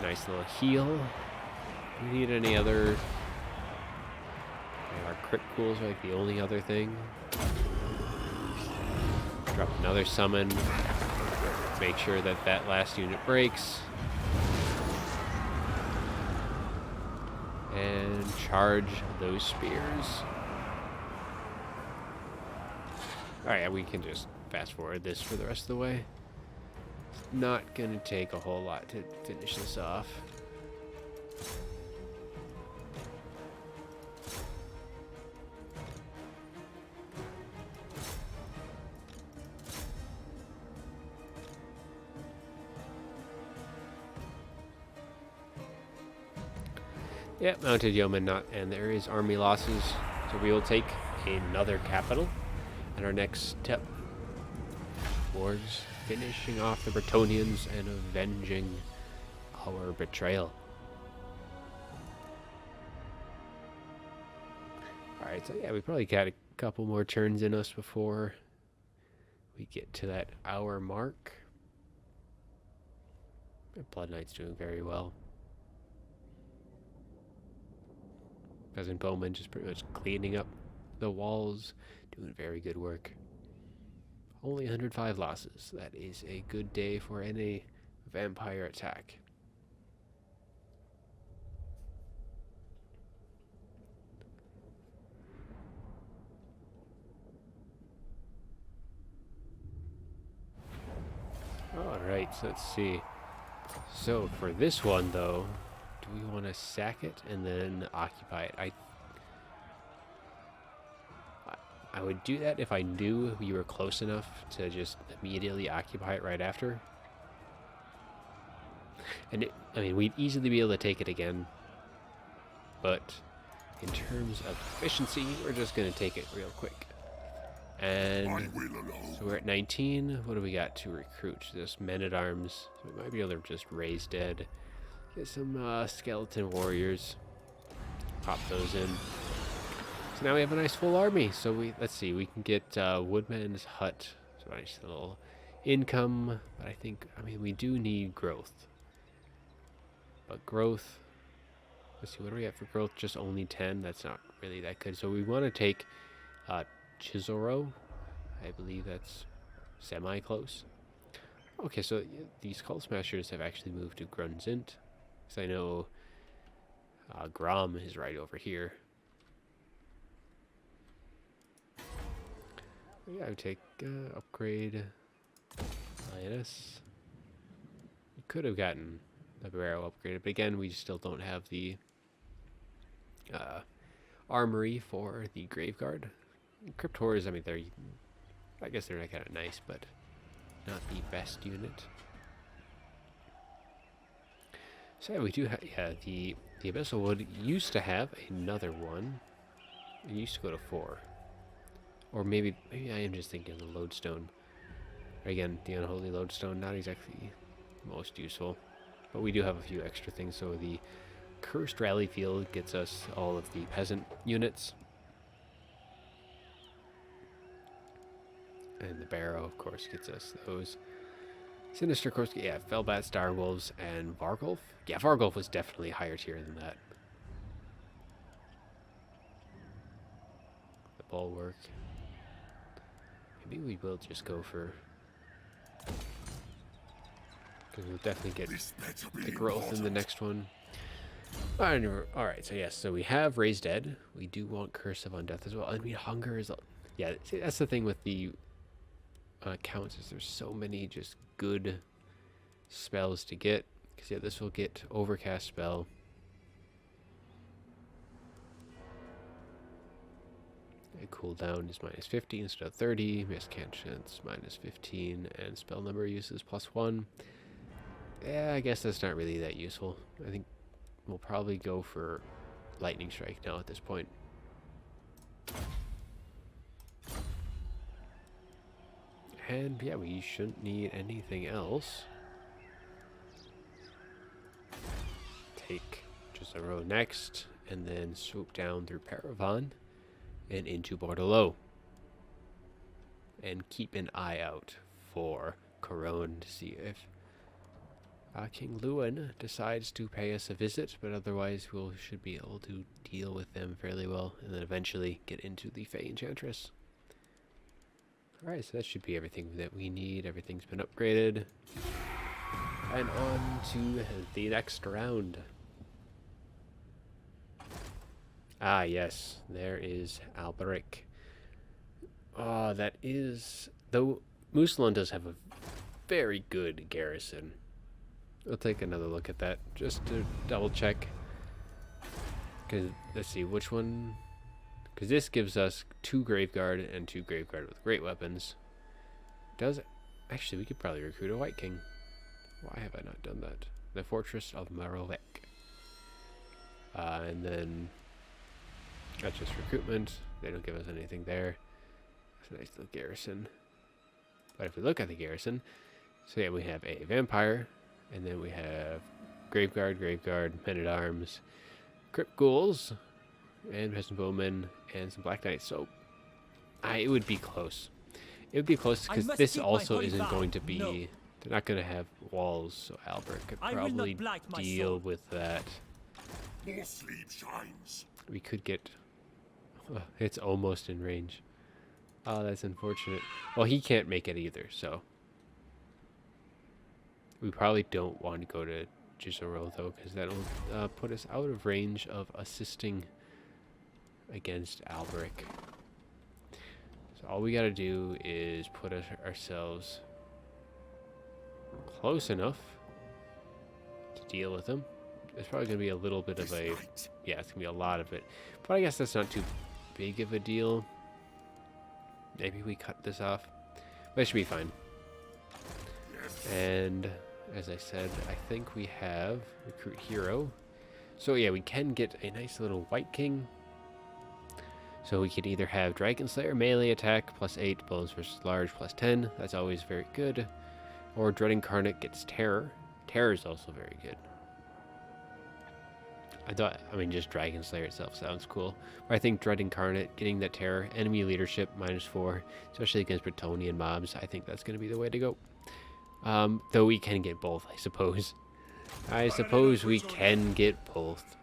Nice little heal. Do we need any other? Our crit pools are like the only other thing. Drop another summon. Make sure that that last unit breaks. And charge those spears. Alright, we can just fast forward this for the rest of the way. It's not gonna take a whole lot to finish this off. Yep, mounted yeoman not, and there is army losses, so we will take another capital, and our next step towards finishing off the Bretonians and avenging our betrayal. Alright, so yeah, we probably got a couple more turns in us before we get to that hour mark. Blood Knight's doing very well. Peasant Bowman just pretty much cleaning up the walls, doing very good work. Only 105 losses. That is a good day for any vampire attack. Alright, so let's see. So for this one though, do we want to sack it and then occupy it? I would do that if I knew we were close enough to just immediately occupy it right after. And I mean, we'd easily be able to take it again. But in terms of efficiency, we're just going to take it real quick. And so we're at 19. What do we got to recruit? Just men-at-arms. So we might be able to just raise dead. Get some skeleton warriors. Pop those in. So now we have a nice full army. So let's see, we can get Woodman's Hut. So nice little income. But I mean, we do need growth. But growth, let's see, what do we have for growth? Just only 10. That's not really that good. So we want to take Chisoro. I believe that's semi-close. Okay, so these Cult Smashers have actually moved to Grunzint. Because I know Grom is right over here. Yeah, I would take upgrade Lioness. We could have gotten the Barrow upgraded, but again, we still don't have the armory for the Graveguard. Cryptors, I mean, I guess they're kind of nice, but not the best unit. So yeah, we do have, yeah, the Abyssal Wood used to have another one. It used to go to 4. Or maybe I am just thinking of the Lodestone. Again, the Unholy Lodestone, not exactly most useful. But we do have a few extra things. So the Cursed Rally Field gets us all of the peasant units. And the Barrow, of course, gets us those. Sinister, of course, yeah, Felbat, Starwolves, and Vargulf. Yeah, Vargulf was definitely higher tier than that. The Bulwark. Maybe we will just go for... because we'll definitely get the growth in the next one. Alright, so yes, so we have Raised Dead. We do want Curse of Undeath as well. I mean, Hunger is... yeah, see, that's the thing with the counts, is there's so many just good spells to get. Because, yeah, this will get Overcast spell. A cooldown is minus 50 instead of 30. Miscant chance minus 15. And spell number uses +1. Yeah, I guess that's not really that useful. I think we'll probably go for Lightning Strike now at this point. And yeah, we shouldn't need anything else. Take just a row next, and then swoop down through Paravan and into Bordelot. And keep an eye out for Corone to see if King Lewin decides to pay us a visit, but otherwise we should be able to deal with them fairly well, and then eventually get into the Fey Enchantress. Alright, so that should be everything that we need. Everything's been upgraded. And on to the next round. Ah, yes, there is Alberic. Ah, that is... though Mousillon does have a very good garrison. We'll take another look at that, just to double check. Because, let's see, which one... because this gives us 2 Graveguard and 2 Graveguard with great weapons. Does it? Actually, we could probably recruit a White King. Why have I not done that? The Fortress of Marovec. And then... that's just recruitment. They don't give us anything there. It's a nice little garrison. But if we look at the garrison... so yeah, we have a Vampire... and then we have Graveguard, Men-at-Arms, Crypt Ghouls, and Peasant Bowmen, and some Black Knights. So, it would be close. It would be close, because this also isn't going to be... no. They're not going to have walls, so Albert could probably deal with that. More sleep shines. We could get... oh, it's almost in range. Oh, that's unfortunate. Well, he can't make it either, so... we probably don't want to go to Gisoro, though, because that'll put us out of range of assisting against Alberic. So all we gotta do is put ourselves close enough to deal with him. There's probably going to be a little bit of a... yeah, it's going to be a lot of it. But I guess that's not too big of a deal. Maybe we cut this off. But it should be fine. And... as I said, I think we have Recruit Hero. So yeah, we can get a nice little White King. So we could either have Dragon Slayer melee attack +8, bones versus large +10. That's always very good. Or Dread Incarnate gets Terror. Terror is also very good. I mean, just Dragon Slayer itself sounds cool. But I think Dread Incarnate, getting that Terror, enemy leadership -4, especially against Bretonnian mobs, I think that's going to be the way to go. Though we can get both, I suppose. I suppose we can get both.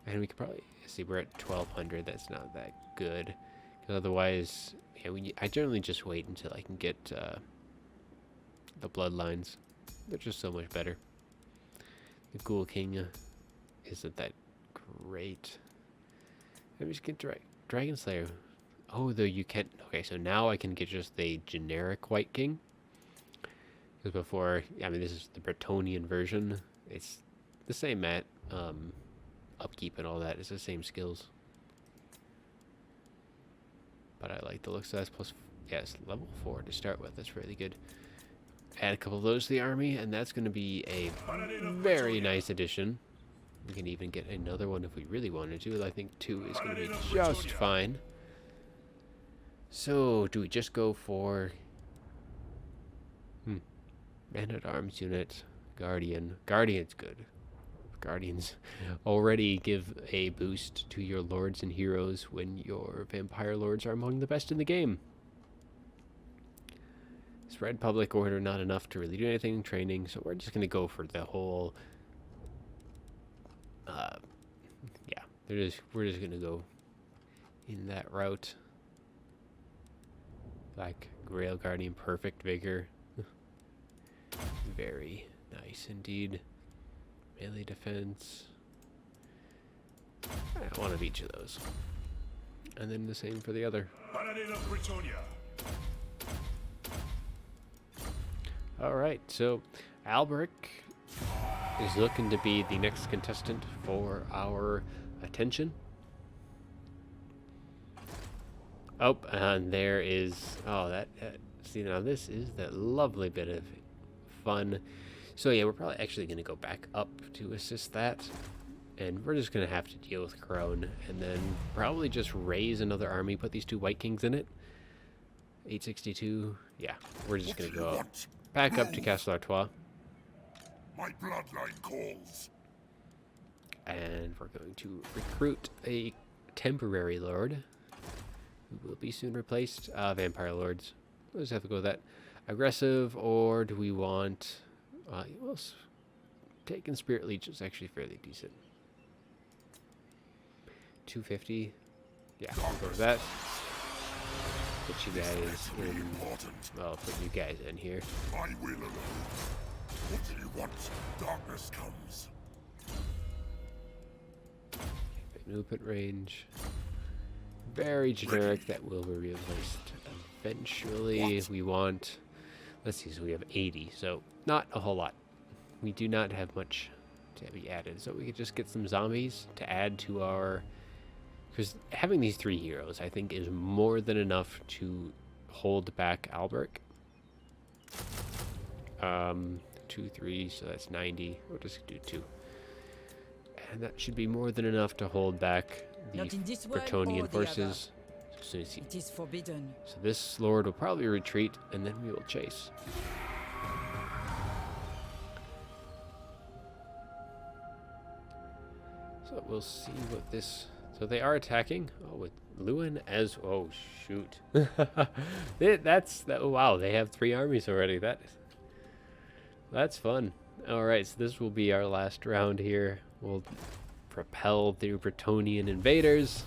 And we could probably... see, we're at 1200. That's not that good. Because otherwise... yeah, I generally just wait until I can get the bloodlines. They're just so much better. The Ghoul King isn't that great. Let me just get Dragon Slayer. Oh, though you can't... okay, so now I can get just the generic White King. Because before, I mean, this is the Bretonnian version. It's the same upkeep and all that. It's the same skills. But I like the looks of that. Plus, yeah, it's level 4 to start with. That's really good. Add a couple of those to the army, and that's going to be a very nice addition. We can even get another one if we really wanted to. I think 2 is going to be just fine. So, do we just go for... Man-at-Arms unit, Guardian. Guardian's good. Guardians already give a boost to your lords and heroes when your vampire lords are among the best in the game. This Red Public Order, not enough to really do anything in training, so we're just going to go for the whole... yeah, we're just going to go in that route. Black Grail Guardian, perfect vigor. Very nice indeed. Melee defense. One of each of those. And then the same for the other. Alright, so Alberic is looking to be the next contestant for our attention. Oh, and there is... oh, that... see, now this is that lovely bit of fun. So yeah, we're probably actually going to go back up to assist that. And we're just going to have to deal with Crone. And then probably just raise another army, put these 2 White Kings in it. 862. Yeah, we're just going to go back up to Castle Artois. My bloodline calls. And we're going to recruit a temporary lord, who will be soon replaced. Vampire lords. We'll just have to go with that. Aggressive, or do we want... well, taking Spirit Leech is actually fairly decent. 250. Yeah, we'll go with that. Put you guys in... well, put you guys in here. I will alone. What do you want? Darkness comes. Movement range. Very generic. That will be replaced eventually. What? We want... let's see, so we have 80. So, not a whole lot. We do not have much to be added. So we could just get some zombies to add to our... because having these 3 heroes, I think, is more than enough to hold back Alberic. 2, 3, so that's 90. We'll just do 2. And that should be more than enough to hold back the Bretonnian forces. As soon as it is forbidden. So this lord will probably retreat, and then we will chase. So we'll see what this... so they are attacking. Oh, with Lewin as... oh, shoot. Oh, wow, they have 3 armies already. That's fun. Alright, so this will be our last round here. We'll propel the Bretonnian invaders.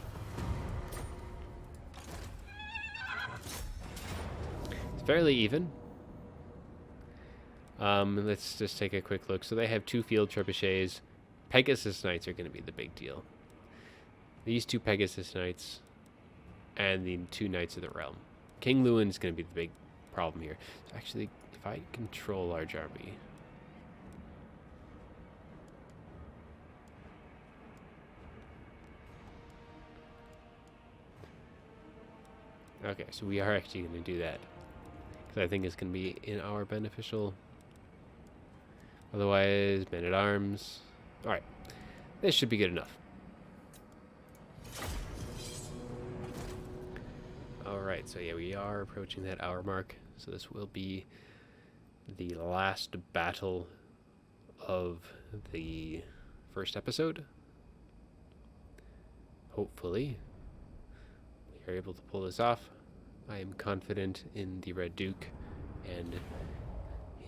It's fairly even. Let's just take a quick look. So they have 2 field trebuchets. Pegasus Knights are going to be the big deal. These 2 Pegasus Knights and the 2 Knights of the Realm. King Lewin is going to be the big problem here. So actually, if I control large army... okay, so we are actually going to do that. Because I think it's going to be in our beneficial. Otherwise, men-at-arms. Alright. This should be good enough. Alright, so yeah, we are approaching that hour mark. So this will be the last battle of the first episode. Hopefully, we are able to pull this off. I am confident in the Red Duke and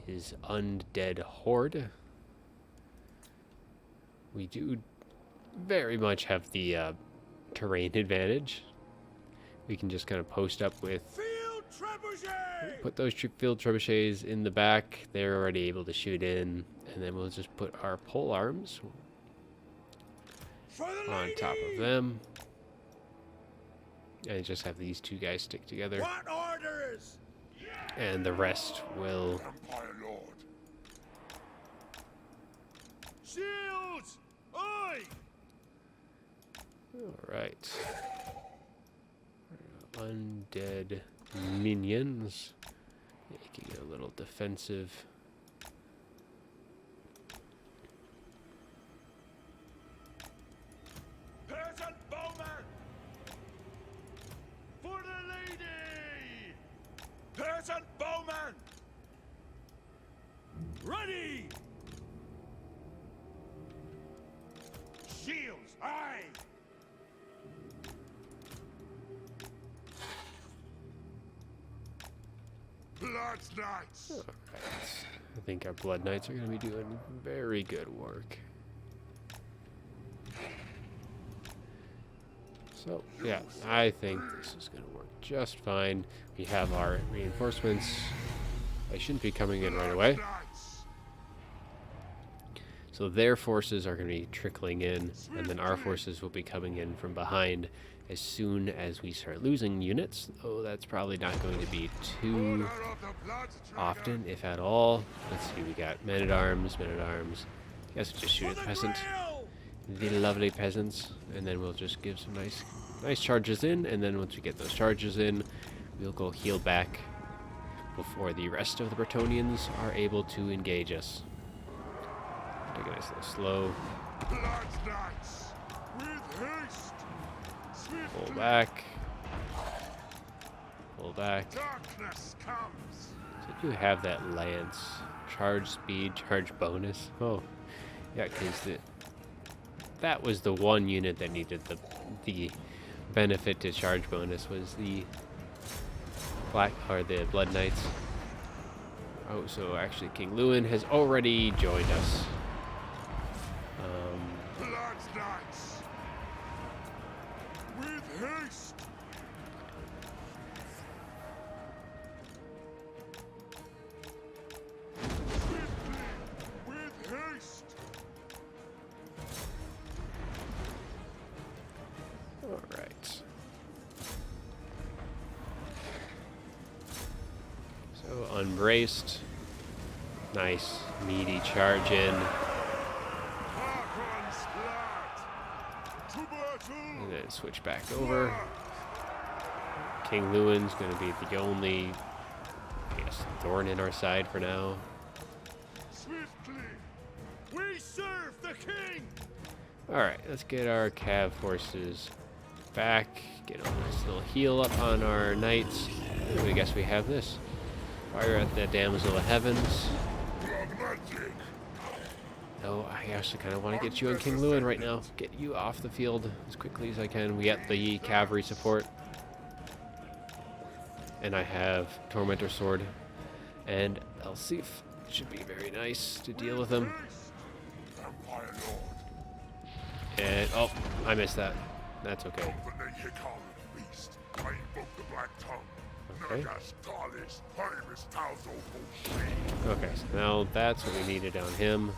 his undead horde. We do very much have the terrain advantage. We can just kind of post up with... Field trebuchet! Put those field trebuchets in the back. They're already able to shoot in. And then we'll just put our pole arms on top of them. And just have these 2 guys stick together. What orders? And the rest will... Empire Lord. Shields! Oi! Alright. Undead minions. Making a little defensive. Peasant bowman! For the lady! Peasant bowman! Ready! Shields, aye! Blood Blood's Knights. Alright. I think our Blood Knights are going to be doing very good work. So, yeah, I think this is going to work just fine. We have our reinforcements. They shouldn't be coming in right away. So their forces are going to be trickling in, and then our forces will be coming in from behind as soon as we start losing units. Oh, that's probably not going to be too often, if at all. Let's see, we got men-at-arms, men-at-arms. I guess we'll just shoot at the peasant. The lovely peasants. And then we'll just give some nice charges in, and then once we get those charges in, we'll go heal back before the rest of the Bretonnians are able to engage us. Take a nice little slow. Blood's Knights. With haste. Pull back. Pull back. Darkness comes. So do have that lance. Charge speed, charge bonus. Oh, yeah, because that was the one unit that needed the benefit to charge bonus was the Blood Knights. Oh, so actually King Lewin has already joined us. Blood's Knights. With haste. Swiftly. With haste. All right. So unbraced. Nice meaty charge in. And then switch back over. King Lewin's going to be the only, I guess, thorn in our side for now. Swiftly. We serve the king. Alright, let's get our cav forces back. Get a nice little heal up on our knights. I guess we have this. Fire at the Damsel of Heavens. No, I actually kind of want to get you on King Lewin right now. Get you off the field as quickly as I can. We get the cavalry support. And I have Tormentor Sword. And Elsif. Should be very nice to deal with him. And, oh, I missed that. That's okay. Okay. Okay, so now that's what we needed on him.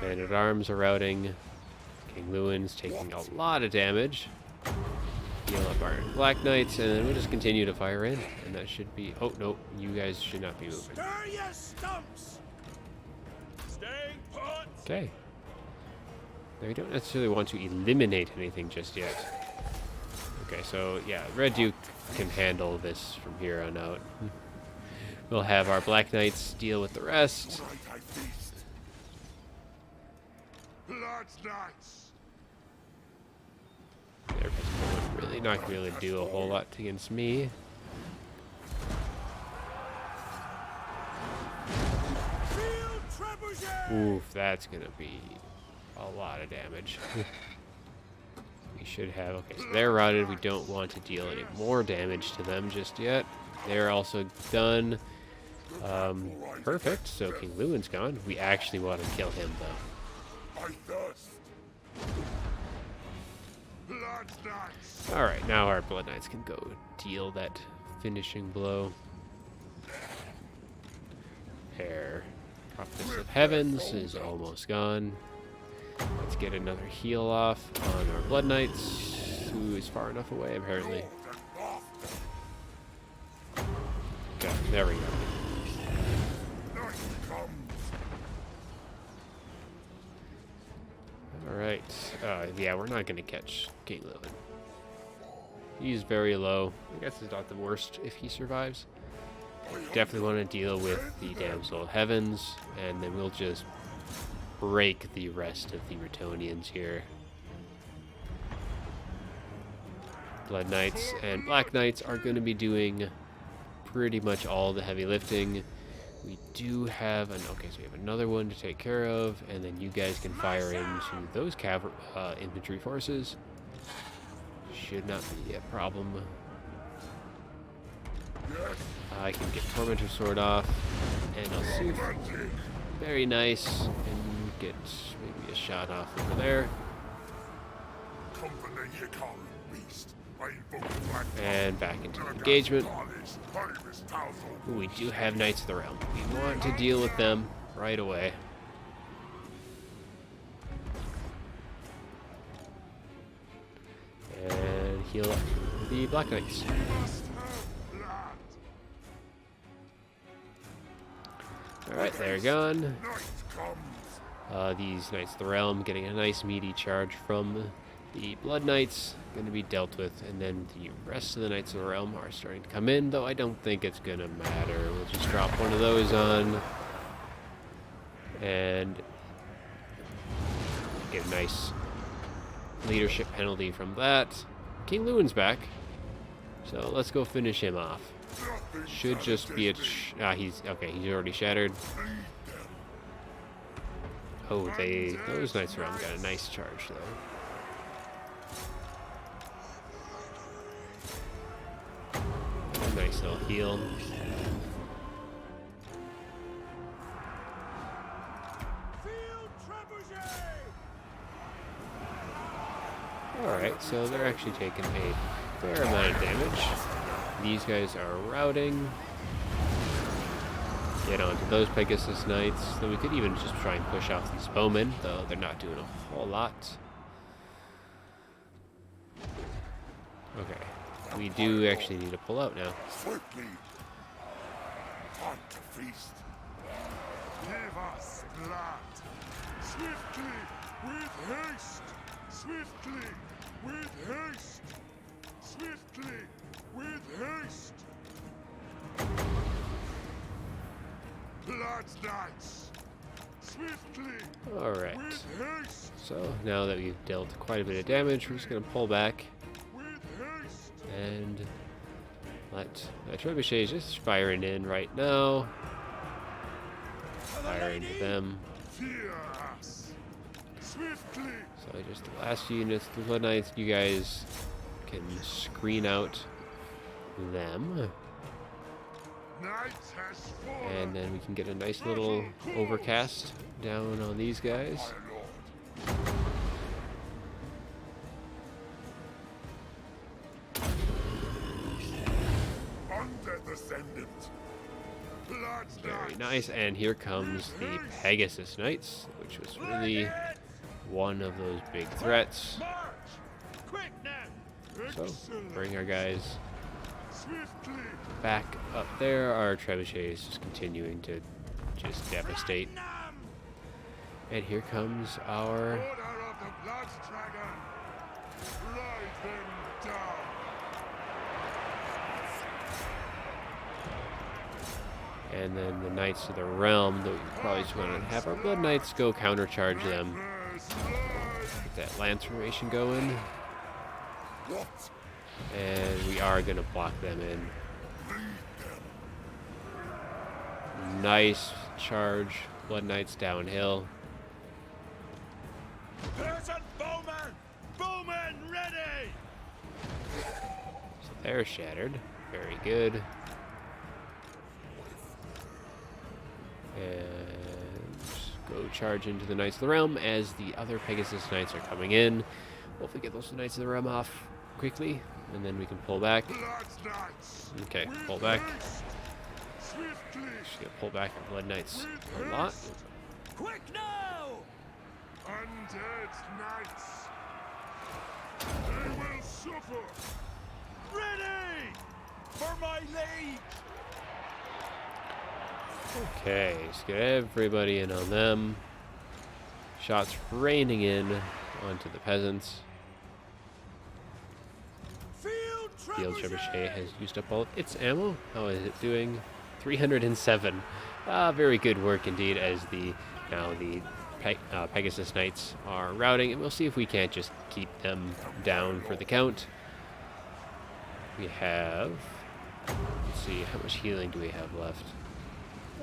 Men-at-arms are routing. King Lewin's taking a lot of damage. Heal up our Black Knights, and then we'll just continue to fire in. And that should be... Oh, no, you guys should not be moving. Stir your stumps. Stay put. Okay. Now, we don't necessarily want to eliminate anything just yet. Okay, so, yeah, Red Duke can handle this from here on out. We'll have our Black Knights deal with the rest. Blood's Knights. They're really not going to be able to do a whole lot against me. Oof, that's going to be a lot of damage. We should have... Okay, so they're routed. We don't want to deal any more damage to them just yet. They're also done. Perfect. So King Lewin's gone. We actually want to kill him, though. Alright, now our Blood Knights can go deal that finishing blow. There. Prophetess of Heavens is almost gone. Let's get another heal off on our Blood Knights, who is far enough away, apparently. Okay, there we go. Alright, yeah, we're not going to catch King Lewin. He's very low. I guess it's not the worst if he survives. Definitely want to deal with the Damsel of Heavens, and then we'll just break the rest of the Bretonnians here. Blood Knights and Black Knights are going to be doing pretty much all the heavy lifting. We do have an... Okay, so we have another one to take care of, and then you guys can fire into those infantry forces. Should not be a problem. I can get Tormentor Sword off, and I'll see. Very nice, and get maybe a shot off over there. And back into the engagement. Ooh, we do have Knights of the Realm. We want to deal with them right away. And heal up the Black Knights. Alright, they're gone. These Knights of the Realm getting a nice meaty charge from the Blood Knights. Going to be dealt with, and then the rest of the Knights of the Realm are starting to come in, though I don't think it's going to matter. We'll just drop one of those on and get a nice leadership penalty from that. King Lewin's back, so let's go finish him off. Should just be a he's okay. He's already shattered. Oh, those Knights of the Realm got a nice charge though. A nice little heal. Alright, so they're actually taking a fair amount of damage. These guys are routing. Get onto those Pegasus Knights. Then we could even just try and push off these bowmen, though they're not doing a whole lot. Okay, we do actually need to pull out now. Swiftly. Time to feast. Give us blood. Swiftly, with haste. Swiftly, with haste. Swiftly, with haste. Blood Knights. Swiftly. Alright. With haste. So now that we've dealt quite a bit of damage, we're just going to pull back With haste. and let the trebuchets just firing in right now. Fire into them. Fear us. Swiftly. So just the last few units, the Blood Knights, you guys can screen out them. Night has fallen. And then we can get a nice little overcast down on these guys. My lord. Undead Ascendant. Blood Very nice. And here comes the Pegasus Knights, which was really one of those big threats. March. Quick now. So Excellent. bring our guys Swiftly. back up there. Our trebuchets just continuing to just devastate. And here comes our Order of the Blood Dragon. Ride them down. and then the Knights of the Realm that we probably just want to have our Blood Knights go countercharge them. Get that lance formation going. And we are going to block them in. Nice charge. Blood Knights downhill. Peasant bowmen! Bowmen ready! So they're shattered. Very good. And go charge into the Knights of the Realm as the other Pegasus Knights are coming in. Hopefully get those Knights of the Realm off quickly, and then we can pull back. Okay, pull back. Just gonna pull back our Blood Knights a lot. Quick now! Undead knights! They will suffer! Ready! For my liege! Okay, let's get everybody in on them. Shots raining in onto the peasants. Field Trebuchet has used up all of its ammo. How is it doing? 307. Very good work indeed, as the Pegasus Knights are routing, and we'll see if we can't just keep them down for the count. We have, let's see, how much healing do we have left?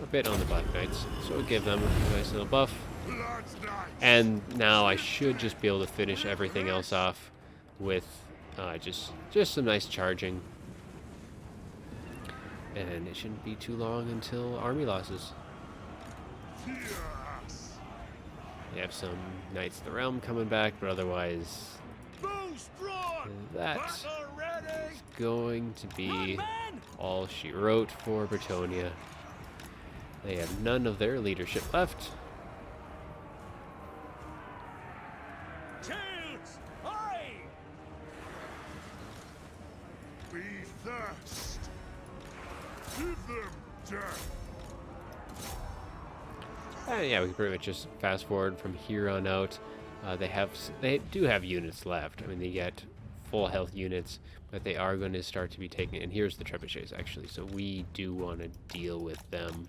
A bit on the Black Knights, so we'll give them a nice little buff. And now I should just be able to finish everything else off with just some nice charging. And it shouldn't be too long until army losses. Yes. They have some Knights of the Realm coming back, but otherwise Boost drawn. that's Battle ready. going to be all she wrote for Bretonia. They have none of their leadership left. Chants, aye. We thirst. Give them death. And yeah, we can pretty much just fast forward from here on out. They do have units left. I mean, they get full health units, but they are going to start to be taken. And here's the trebuchets actually, so we do want to deal with them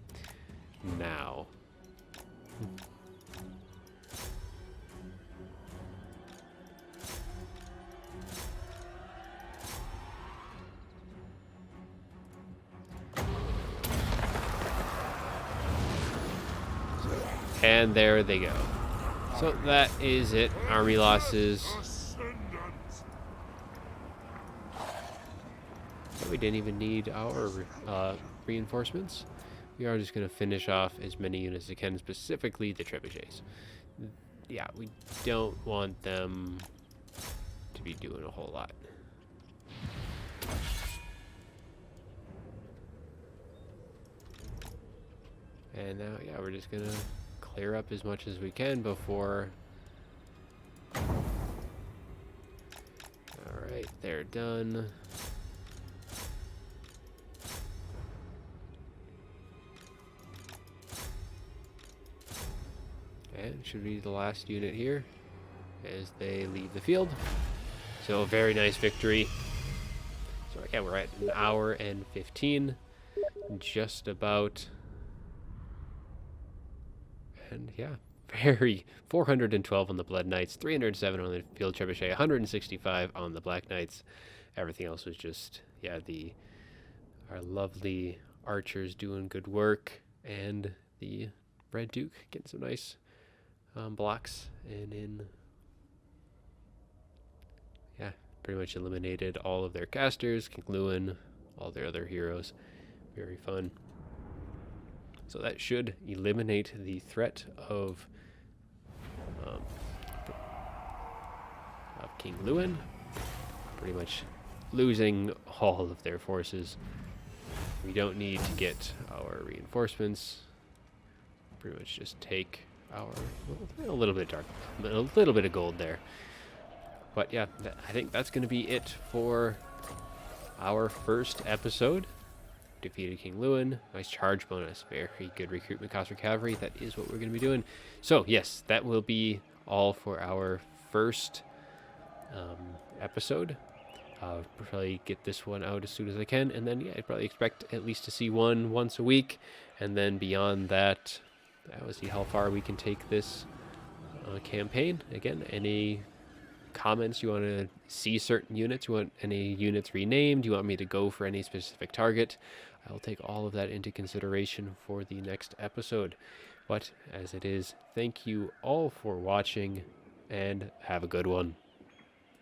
now. And there they go. So that is it. Army losses. Ascendant. But we didn't even need our reinforcements. We are just going to finish off as many units as we can, specifically the trebuchets. Yeah, we don't want them to be doing a whole lot. And now, yeah, we're just going to clear up as much as we can before... Alright, they're done. And should be the last unit here as they leave the field. So a very nice victory. So yeah, we're at an hour and 15, just about. And yeah, very 412 on the Blood Knights, 307 on the Field Trebuchet, 165 on the Black Knights. Everything else was just, yeah, our lovely archers doing good work, and the Red Duke getting some nice blocks, and yeah, pretty much eliminated all of their casters, King Lewin, all their other heroes. Very fun. So that should eliminate the threat of King Lewin, pretty much losing all of their forces. We don't need to get our reinforcements. Pretty much just take our a little bit dark, a little bit of gold there. But yeah, I think that's going to be it for our first episode. Defeated King Lewin, nice charge bonus, very good recruitment cost for cavalry. That is what we're going to be doing. So yes, that will be all for our first episode. I'll probably get this one out as soon as I can, and then yeah, I'd probably expect at least to see one once a week, and then beyond that, I will see how far we can take this campaign. Again, any comments, you want to see certain units, you want any units renamed, you want me to go for any specific target, I'll take all of that into consideration for the next episode. But as it is, thank you all for watching, and have a good one.